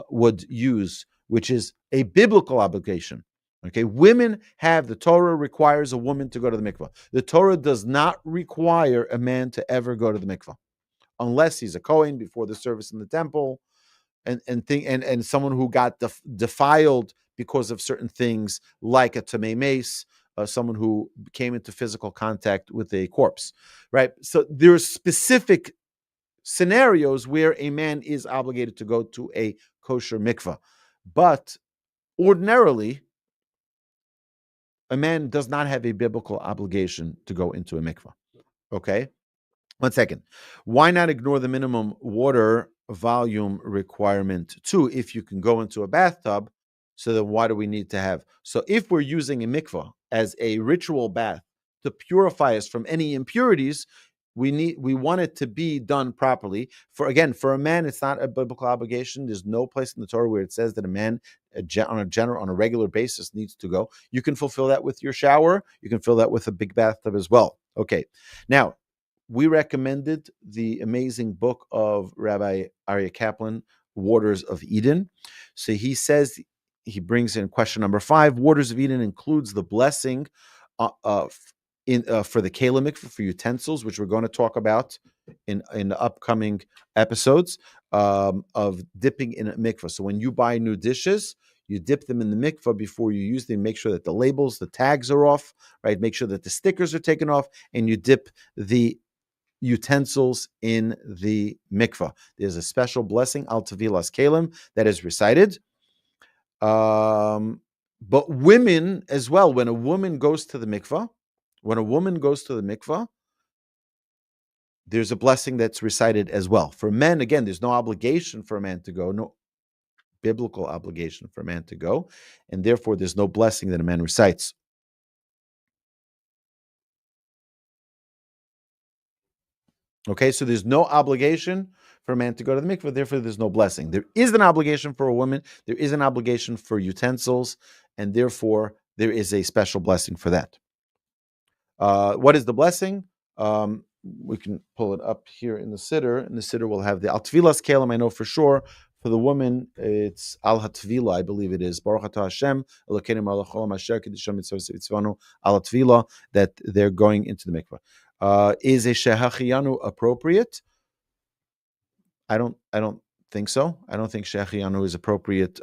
would use, which is a biblical obligation. Okay, women have, the Torah requires a woman to go to the mikvah. The Torah does not require a man to ever go to the mikvah, unless he's a Kohen before the service in the temple, and someone who got defiled because of certain things, like a tamei mace, someone who came into physical contact with a corpse, right? So there are specific scenarios where a man is obligated to go to a kosher mikvah, but ordinarily, a man does not have a biblical obligation to go into a mikvah. Okay? 1 second. Why not ignore the minimum water volume requirement too if you can go into a bathtub? So then why do we need to have? So if we're using a mikvah as a ritual bath to purify us from any impurities, we want it to be done properly. For a man, it's not a biblical obligation. There's no place in the Torah where it says that a man on a regular basis needs to go. You can fulfill that with your shower. You can fill that with a big bathtub as well. Okay. Now, we recommended the amazing book of Rabbi Aryeh Kaplan, waters of Eden. So he says, he brings in question number 5. Waters of Eden includes the blessing for the Kela mikvah, for utensils, which we're going to talk about in the upcoming episodes, of dipping in a mikvah. So when you buy new dishes, you dip them in the mikvah before you use them. Make sure that the labels, the tags are off, right? Make sure that the stickers are taken off, and you dip the utensils in the mikvah. There's a special blessing, al tevilas kelim, that is recited. But women as well, when a woman goes to the mikvah, there's a blessing that's recited as well. For men, again, there's no obligation for a man to go, no biblical obligation for a man to go, and therefore there's no blessing that a man recites. Okay, so there's no obligation for a man to go to the mikveh, therefore there's no blessing. There is an obligation for a woman, there is an obligation for utensils, and therefore there is a special blessing for that. What is the blessing? We can pull it up here in the siddur. In the siddur we'll have the al tevilas kelim, I know for sure. For the woman, it's al hatvila, I believe it is. Baruch atah Hashem, Elokeinu melech haolam asher kiddushanu mitzvanu al hatvila, that they're going into the mikveh. Is a shehachiyanu appropriate? I don't think so. I don't think shehachiyanu is appropriate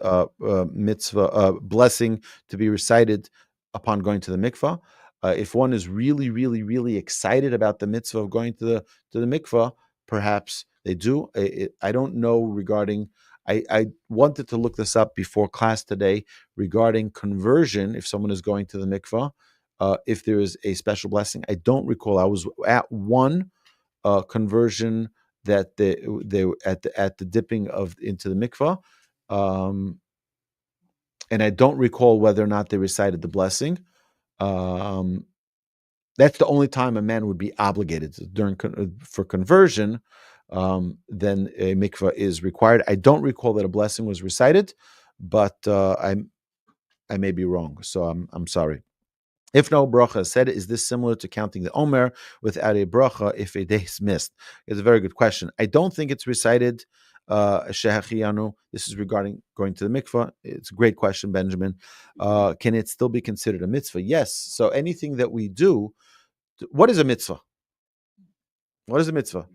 mitzvah blessing to be recited upon going to the mikvah. If one is really, really, really excited about the mitzvah of going to the mikvah, perhaps they do. I don't know regarding. I wanted to look this up before class today regarding conversion. If someone is going to the mikvah, if there is a special blessing, I don't recall. I was at one conversion that they at the dipping into the mikvah, and I don't recall whether or not they recited the blessing. That's the only time a man would be obligated for conversion. Then a mikvah is required. I don't recall that a blessing was recited, but I may be wrong, so I'm sorry. If no bracha is said, is this similar to counting the Omer without a bracha if a day is missed? It's a very good question. I don't think it's recited shehachiyanu. This is regarding going to the mikvah. It's a great question, Benjamin. Can it still be considered a mitzvah? Yes. So anything that we do, what is a mitzvah? What is a mitzvah?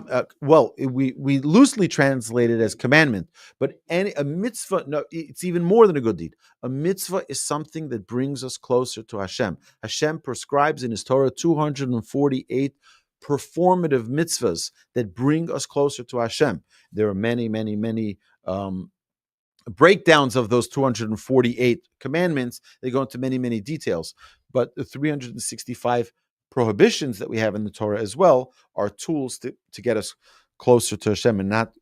We loosely translate it as commandment, but a mitzvah, no, it's even more than a good deed. A mitzvah is something that brings us closer to Hashem. Hashem prescribes in His Torah 248 performative mitzvahs that bring us closer to Hashem. There are many, many, many breakdowns of those 248 commandments. They go into many, many details, but the 365 prohibitions that we have in the Torah as well are tools to get us closer to Hashem and not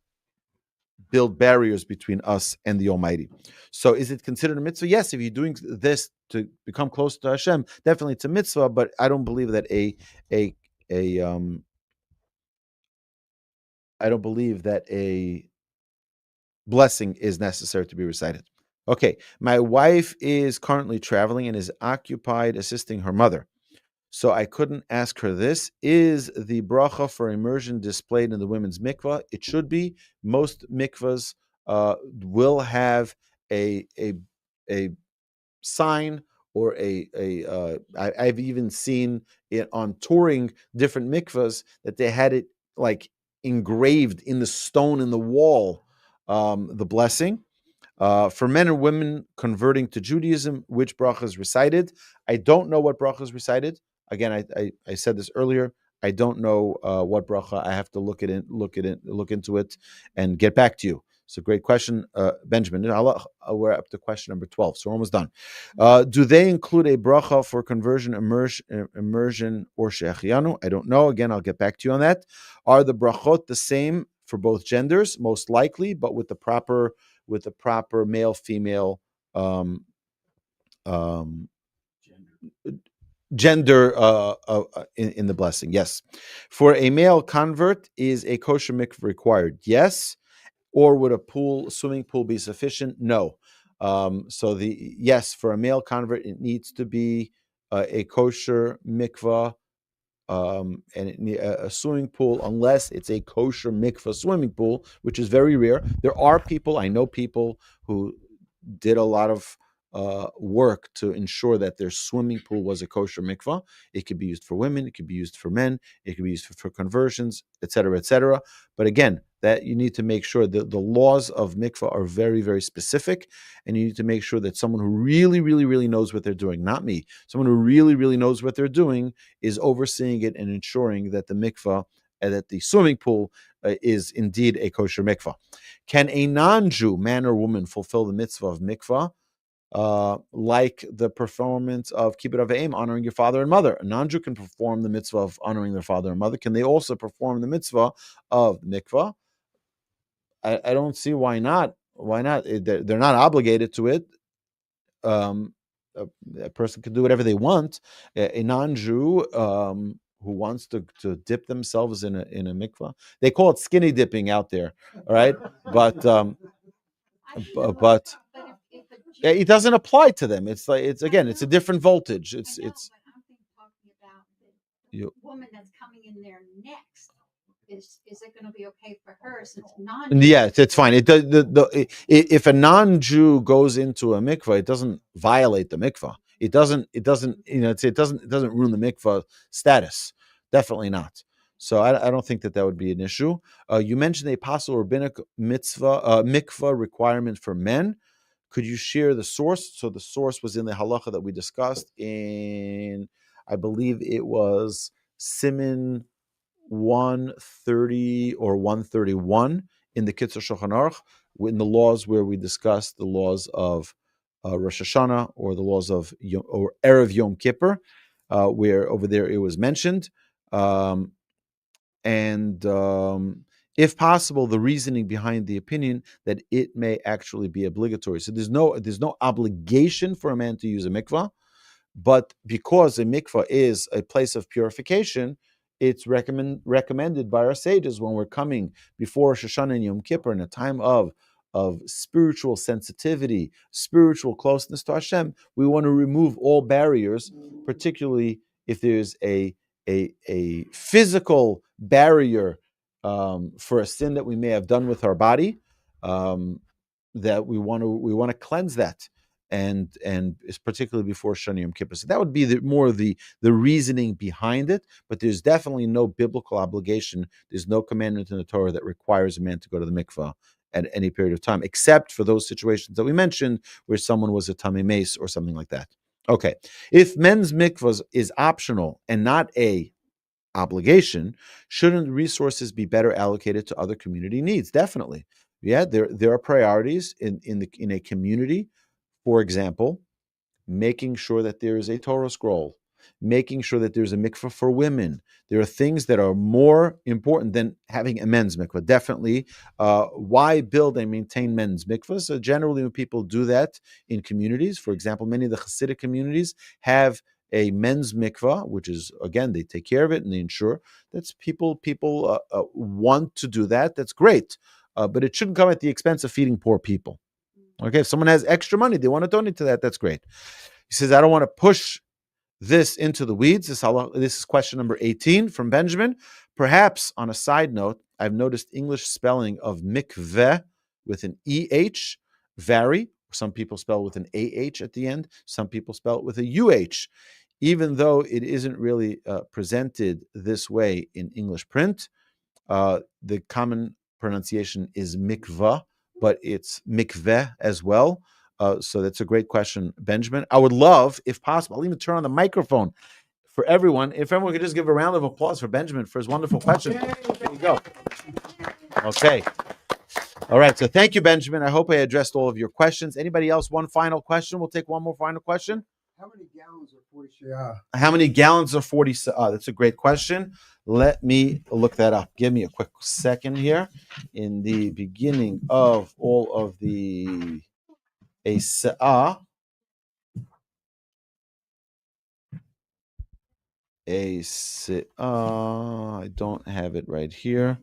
build barriers between us and the Almighty. So is it considered a mitzvah? Yes, if you're doing this to become closer to Hashem, definitely it's a mitzvah, but I don't believe that a blessing is necessary to be recited. Okay, my wife is currently traveling and is occupied assisting her mother. So I couldn't ask her this. Is the bracha for immersion displayed in the women's mikvah? It should be. Most mikvahs will have a sign or I've even seen it on touring different mikvahs that they had it like engraved in the stone in the wall, the blessing. For men and women converting to Judaism, which bracha is recited? I don't know what bracha is recited. Again, I said this earlier. I don't know what bracha. I have to look into it, and get back to you. It's a great question, Benjamin. We're up to question number 12, so we're almost done. Do they include a bracha for conversion, immersion, or shehachiyanu? I don't know. Again, I'll get back to you on that. Are the brachot the same for both genders? Most likely, but with the proper male-female gender in the blessing. Yes. For a male convert, is a kosher mikvah required? Yes. Or would a swimming pool be sufficient? No. Yes, for a male convert, it needs to be a kosher mikvah a swimming pool, unless it's a kosher mikvah swimming pool, which is very rare. There are people, I know people who did a lot of work to ensure that their swimming pool was a kosher mikvah. It could be used for women, it could be used for men, it could be used for conversions, etc., etc. But again, that you need to make sure that the laws of mikvah are very, very specific, and you need to make sure that someone who really, really, really knows what they're doing, not me, someone who really, really knows what they're doing, is overseeing it and ensuring that the mikvah, that the swimming pool is indeed a kosher mikvah. Can a non-Jew, man or woman, fulfill the mitzvah of mikvah? Like the performance of kibbut avayim, honoring your father and mother. A non-Jew can perform the mitzvah of honoring their father and mother. Can they also perform the mitzvah of mikvah? I don't see why not. Why not? They're not obligated to it. A person can do whatever they want. A non-Jew who wants to dip themselves in a mikvah, they call it skinny dipping out there, all right? But it doesn't apply to them. It's like it's a different voltage. It's talking about the woman that's coming in there next. Is it going to be okay for her since non? Yeah, it's fine. It does. If a non-Jew goes into a mikvah, it doesn't violate the mikvah. It doesn't. It doesn't ruin the mikvah status. Definitely not. So I don't think that would be an issue. You mentioned a apostle rabbinic mikvah requirement for men. Could you share the source? So the source was in the halacha that we discussed in, I believe it was Siman 130 or 131 in the Kitzur Shulchan Aruch, in the laws where we discussed the laws of Rosh Hashanah or the laws of or Erev Yom Kippur, where over there it was mentioned. If possible, the reasoning behind the opinion that it may actually be obligatory. So there's no obligation for a man to use a mikvah, but because a mikvah is a place of purification, it's recommended by our sages when we're coming before Rosh Hashanah and Yom Kippur in a time of spiritual sensitivity, spiritual closeness to Hashem. We want to remove all barriers, particularly if there's a physical barrier for a sin that we may have done with our body, that we want to cleanse that, and it's particularly before Shana Yom Kippur. So that would be more the reasoning behind it. But there's definitely no biblical obligation. There's no commandment in the Torah that requires a man to go to the mikvah at any period of time, except for those situations that we mentioned where someone was a tamei mace or something like that. Okay, if men's mikvahs is optional and not a obligation, shouldn't resources be better allocated to other community needs? Definitely. Yeah, there are priorities in a community. For example, making sure that there is a Torah scroll, making sure that there's a mikvah for women. There are things that are more important than having a men's mikvah. Definitely, why build and maintain men's mikvahs? So generally, when people do that in communities, for example, many of the Hasidic communities have a men's mikvah, which is, again, they take care of it and they ensure that people want to do that. That's great, but it shouldn't come at the expense of feeding poor people. Okay, if someone has extra money, they want to donate to that, that's great. He says, I don't want to push this into the weeds. This is question number 18 from Benjamin. Perhaps on a side note, I've noticed English spelling of mikveh with an EH vary. Some people spell with an AH at the end. Some people spell it with a UH. Even though it isn't really presented this way in English print, the common pronunciation is mikvah, but it's mikveh as well. So that's a great question, Benjamin. I would love, if possible, I'll even turn on the microphone for everyone. If everyone could just give a round of applause for Benjamin for his wonderful question. There you go. Okay. All right. So thank you, Benjamin. I hope I addressed all of your questions. Anybody else? One final question. We'll take one more final question. How many gallons are 40 shayah? How many gallons are 40? That's a great question. Let me look that up. Give me a quick second here. In the beginning of all of the I don't have it right here.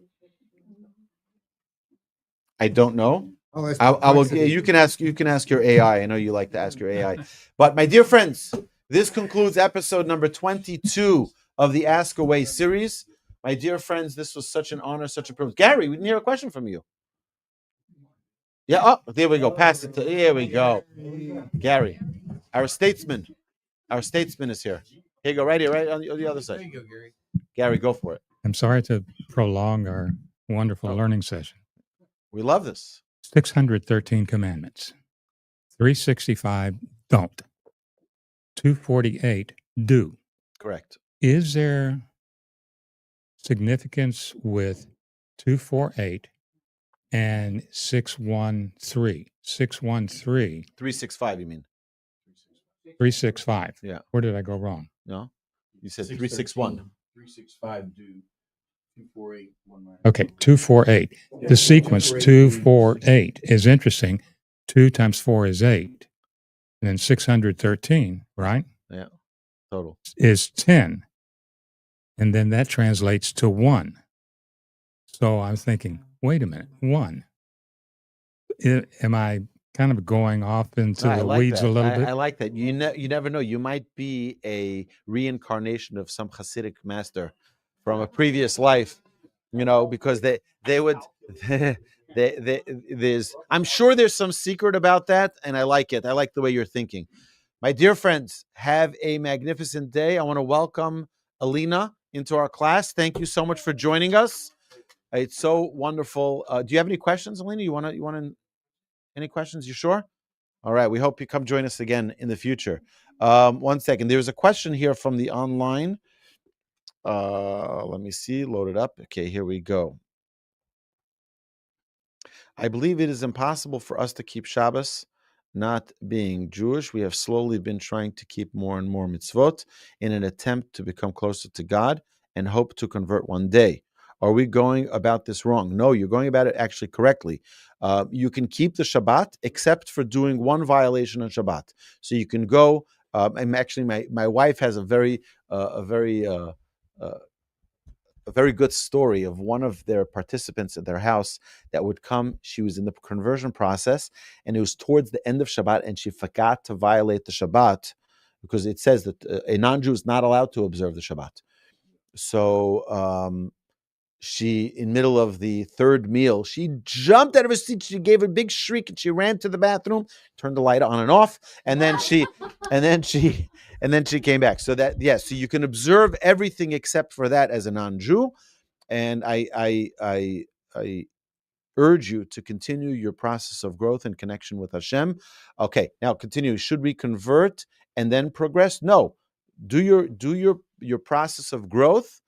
I don't know. I will. You can ask your AI. I know you like to ask your AI. But my dear friends, this concludes episode number 22 of the Ask Away series. My dear friends, this was such an honor, such a privilege. Gary, we didn't hear a question from you. Yeah, oh, there we go. Pass it to, here we go. Gary, our statesman is here. Here you go, right here, right on the other side. There you go, Gary. Gary, go for it. I'm sorry to prolong our wonderful learning session. We love this. 613 commandments. 365 don't. 248 do. Correct. Is there significance with 248 and 613? 613. 365, you mean? 365. Yeah. Where did I go wrong? No? You said 361. 365 do. 248 1 minus. Okay, 248. The sequence 248 is interesting. 2 times 4 is 8. And then 613, right? Yeah. Total. Is 10. And then that translates to 1. So I'm thinking, wait a minute, 1. Am I kind of going off into the weeds that. a little bit? I like that. You never know. You might be a reincarnation of some Hasidic master from a previous life, because they would there's I'm sure there's some secret about that, and I like it. I like the way you're thinking. My dear friends, have a magnificent day. I want to welcome Alina into our class. Thank you so much for joining us. It's so wonderful. Do you have any questions, Alina? You want to any questions? You sure? All right. We hope you come join us again in the future. 1 second. There's a question here from the online. Let me see. Load it up. Okay, here we go. I believe it is impossible for us to keep Shabbos not being Jewish. We have slowly been trying to keep more and more mitzvot in an attempt to become closer to God and hope to convert one day. Are we going about this wrong? No, you're going about it actually correctly. You can keep the Shabbat except for doing one violation on Shabbat. So you can go. And actually, my wife has a very good story of one of their participants at their house that would come. She was in the conversion process, and it was towards the end of Shabbat, and she forgot to violate the Shabbat because it says that a non-Jew is not allowed to observe the Shabbat. So she, in middle of the third meal, she jumped out of her seat. She gave a big shriek and she ran to the bathroom, turned the light on and off, and then she came back. So that, yes, so you can observe everything except for that as a non-Jew. And I urge you to continue your process of growth and connection with Hashem. Okay, now continue. Should we convert and then progress? No. Do your process of growth.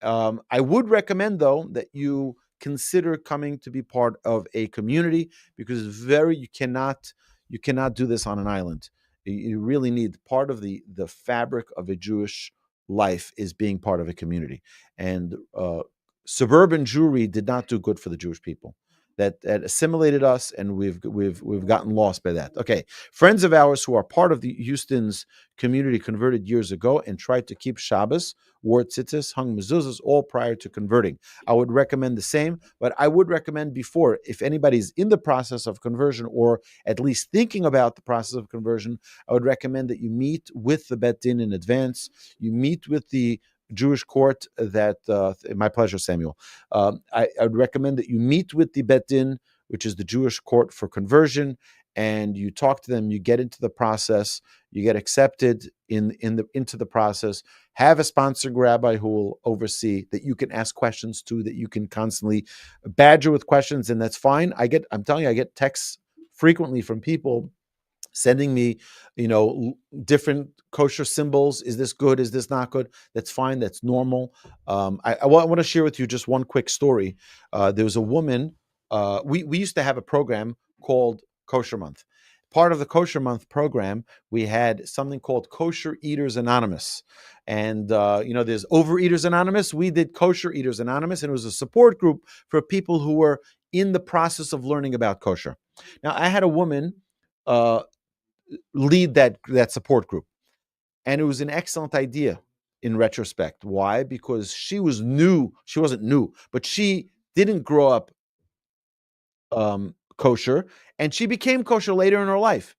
I would recommend, though, that you consider coming to be part of a community, because you cannot do this on an island. You really need part of the fabric of a Jewish life is being part of a community. And suburban Jewry did not do good for the Jewish people. That assimilated us, and we've gotten lost by that. Okay, friends of ours who are part of the Houston's community converted years ago and tried to keep Shabbos, wore tzitzis, hung mezuzahs, all prior to converting. I would recommend the same, but I would recommend before, if anybody's in the process of conversion or at least thinking about the process of conversion, I would recommend that you meet with the Bet Din in advance. You meet with the Jewish court that, my pleasure, Samuel. I would recommend that you meet with the Bet Din, which is the Jewish court for conversion, and you talk to them. You get into the process. You get accepted into the process. Have a sponsored rabbi who will oversee, that you can ask questions to, that you can constantly badger with questions, and that's fine. I'm telling you, I get texts frequently from people sending me, different kosher symbols. Is this good? Is this not good? That's fine. That's normal. I want to share with you just one quick story. There was a woman. We used to have a program called Kosher Month. Part of the Kosher Month program, we had something called Kosher Eaters Anonymous. And, there's Overeaters Anonymous. We did Kosher Eaters Anonymous, and it was a support group for people who were in the process of learning about kosher. Now, I had a woman lead that support group, and it was an excellent idea in retrospect. Why? Because she was new. She wasn't new, but she didn't grow up kosher, and she became kosher later in her life.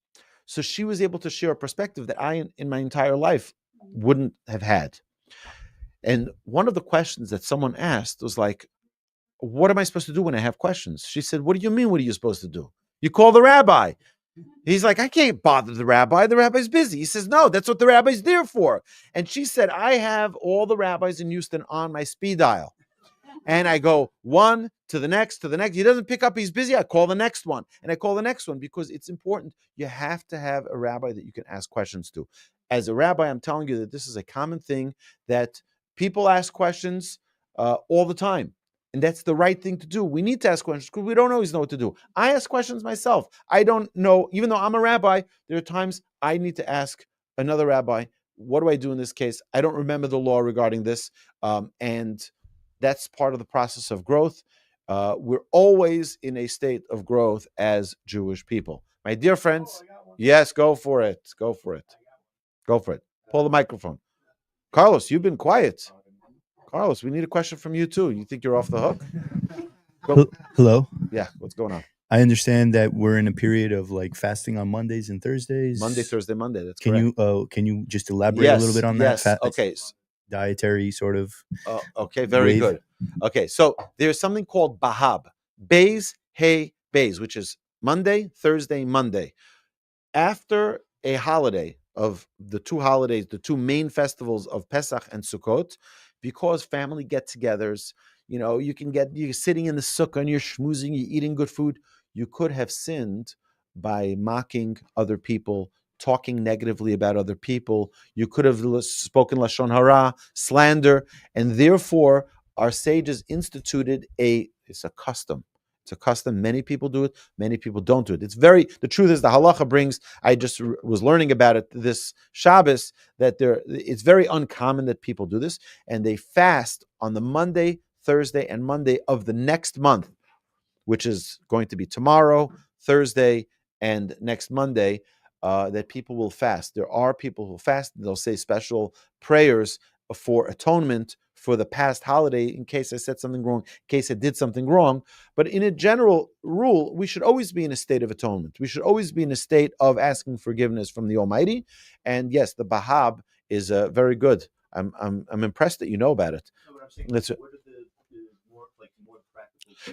So she was able to share a perspective that I, in my entire life, wouldn't have had. And one of the questions that someone asked was like, what am I supposed to do when I have questions? She said, what do you mean, what are you supposed to do? You call the rabbi. He's like, I can't bother the rabbi. The rabbi's busy. He says, no, that's what the rabbi's there for. And she said, I have all the rabbis in Houston on my speed dial. And I go one to the next, to the next. He doesn't pick up. He's busy. I call the next one. And I call the next one because it's important. You have to have a rabbi that you can ask questions to. As a rabbi, I'm telling you that this is a common thing that people ask questions all the time. And that's the right thing to do. We need to ask questions because we don't always know what to do. I ask questions myself. I don't know, even though I'm a rabbi, there are times I need to ask another rabbi, what do I do in this case? I don't remember the law regarding this. And that's part of the process of growth. We're always in a state of growth as Jewish people. My dear friends, yes, go for it. Go for it. Go for it. Pull the microphone. Carlos, you've been quiet. Carlos, we need a question from you too. You think you're off the hook? Go. Hello. Yeah, what's going on? I understand that we're in a period of like fasting on Mondays and Thursdays. Monday, Thursday, Monday. That's Can correct. can you just elaborate a little bit on that? that? Okay. Dietary sort of. Okay, very wave. good. Okay, so there's something called Bahab, Bays, Hey, Bays, which is Monday, Thursday, Monday. After a holiday of the two holidays, the two main festivals of Pesach and Sukkot, because family get-togethers, you're sitting in the sukkah and you're schmoozing, you're eating good food. You could have sinned by mocking other people, talking negatively about other people. You could have spoken lashon hara, slander, and therefore our sages instituted it's a custom. It's a custom. Many people do it. Many people don't do it. The truth is the halacha brings, I just was learning about it this Shabbos, that it's very uncommon that people do this, and they fast on the Monday, Thursday, and Monday of the next month, which is going to be tomorrow, Thursday, and next Monday, that people will fast. There are people who fast. They'll say special prayers for atonement for the past holiday in case I said something wrong, in case I did something wrong. But in a general rule, we should always be in a state of atonement. We should always be in a state of asking forgiveness from the Almighty. And yes, the Bahab is very good. I'm impressed that you know about it.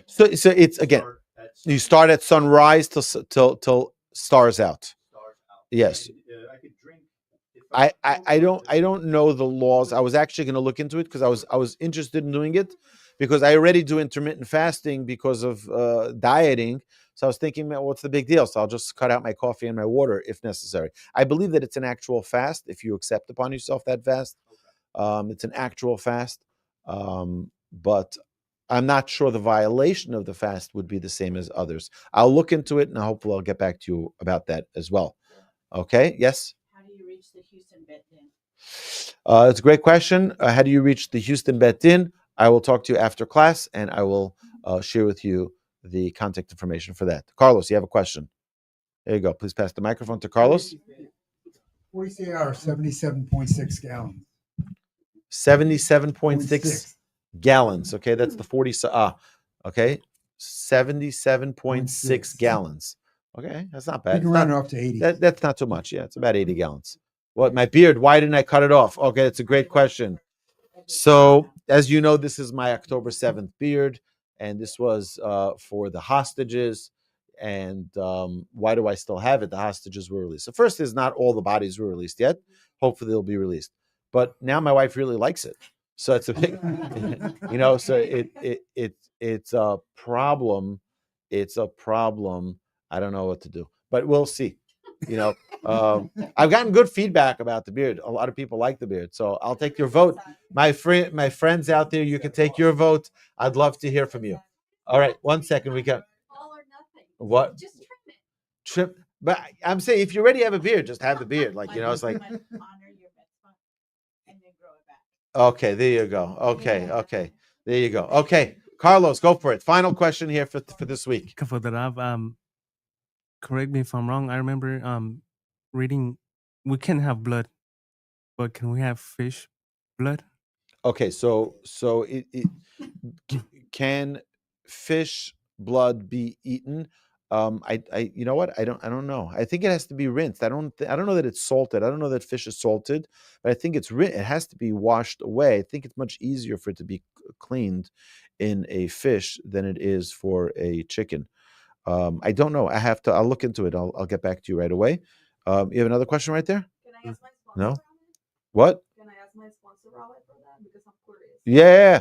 So it's again, you start at sunrise till stars out. Yes. I don't know the laws. I was actually going to look into it because I was interested in doing it because I already do intermittent fasting because of dieting. So I was thinking, man, what's the big deal? So I'll just cut out my coffee and my water if necessary. I believe that it's an actual fast if you accept upon yourself that fast. It's an actual fast, but I'm not sure the violation of the fast would be the same as others. I'll look into it and hopefully I'll get back to you about that as well. Okay? Yes? How do you reach the Houston Bet Din? It's a great question. How do you reach the Houston Bet Din? I will talk to you after class and I will share with you the contact information for that. Carlos, you have a question. There you go. Please pass the microphone to Carlos. 46 hours, 77.6 gallons. 77.6 gallons. Okay, that's the 40. Okay, 77.6 gallons. Okay, that's not bad. You can round it off to 80. That's not too much. Yeah, it's about 80 gallons. What, my beard? Why didn't I cut it off? Okay, that's a great question. So, as you know, this is my October 7th beard, and this was for the hostages. And why do I still have it? The hostages were released. So first is not all the bodies were released yet. Hopefully they'll be released. But now my wife really likes it. So it's a big, so it's a problem. It's a problem. I don't know what to do, but we'll see. I've gotten good feedback about the beard. A lot of people like the beard. So I'll take your vote. My friends out there, you can take your vote. I'd love to hear from you. All right. 1 second. We got All or nothing. what? Just trim it. Trim. But I'm saying if you already have a beard, just have the beard. Like, it's like, Honor your bet spot and then grow it back. okay, there you go. Okay. There you go. Okay. Carlos, go for it. Final question here for this week. Correct me if I'm wrong. I remember reading we can have blood, but can we have fish blood? Okay, so can fish blood be eaten? you know what? I don't know. I think it has to be rinsed. I don't know that it's salted. I don't know that fish is salted, but I think it has to be washed away. I think it's much easier for it to be cleaned in a fish than it is for a chicken. I don't know. I'll look into it. I'll get back to you right away. You have another question right there? Can I ask my sponsor? No? What? Can I ask my sponsor Rabbi for that? Because I'm curious. Yeah,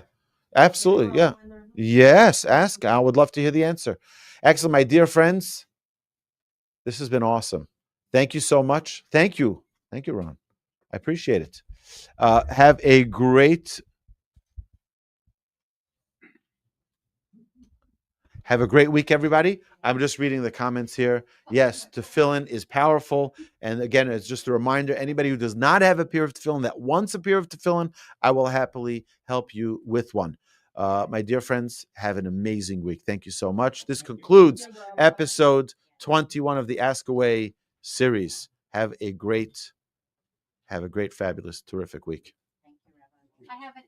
absolutely. Yeah. Yes, ask. I would love to hear the answer. Excellent, my dear friends. This has been awesome. Thank you so much. Thank you. Thank you, Ron. I appreciate it. Have a great week, everybody. I'm just reading the comments here. Yes, tefillin is powerful. And again, it's just a reminder, anybody who does not have a pair of tefillin that wants a pair of tefillin, I will happily help you with one. My dear friends, have an amazing week. Thank you so much. This concludes episode 21 of the Ask Away series. Have a great, fabulous, terrific week. I have an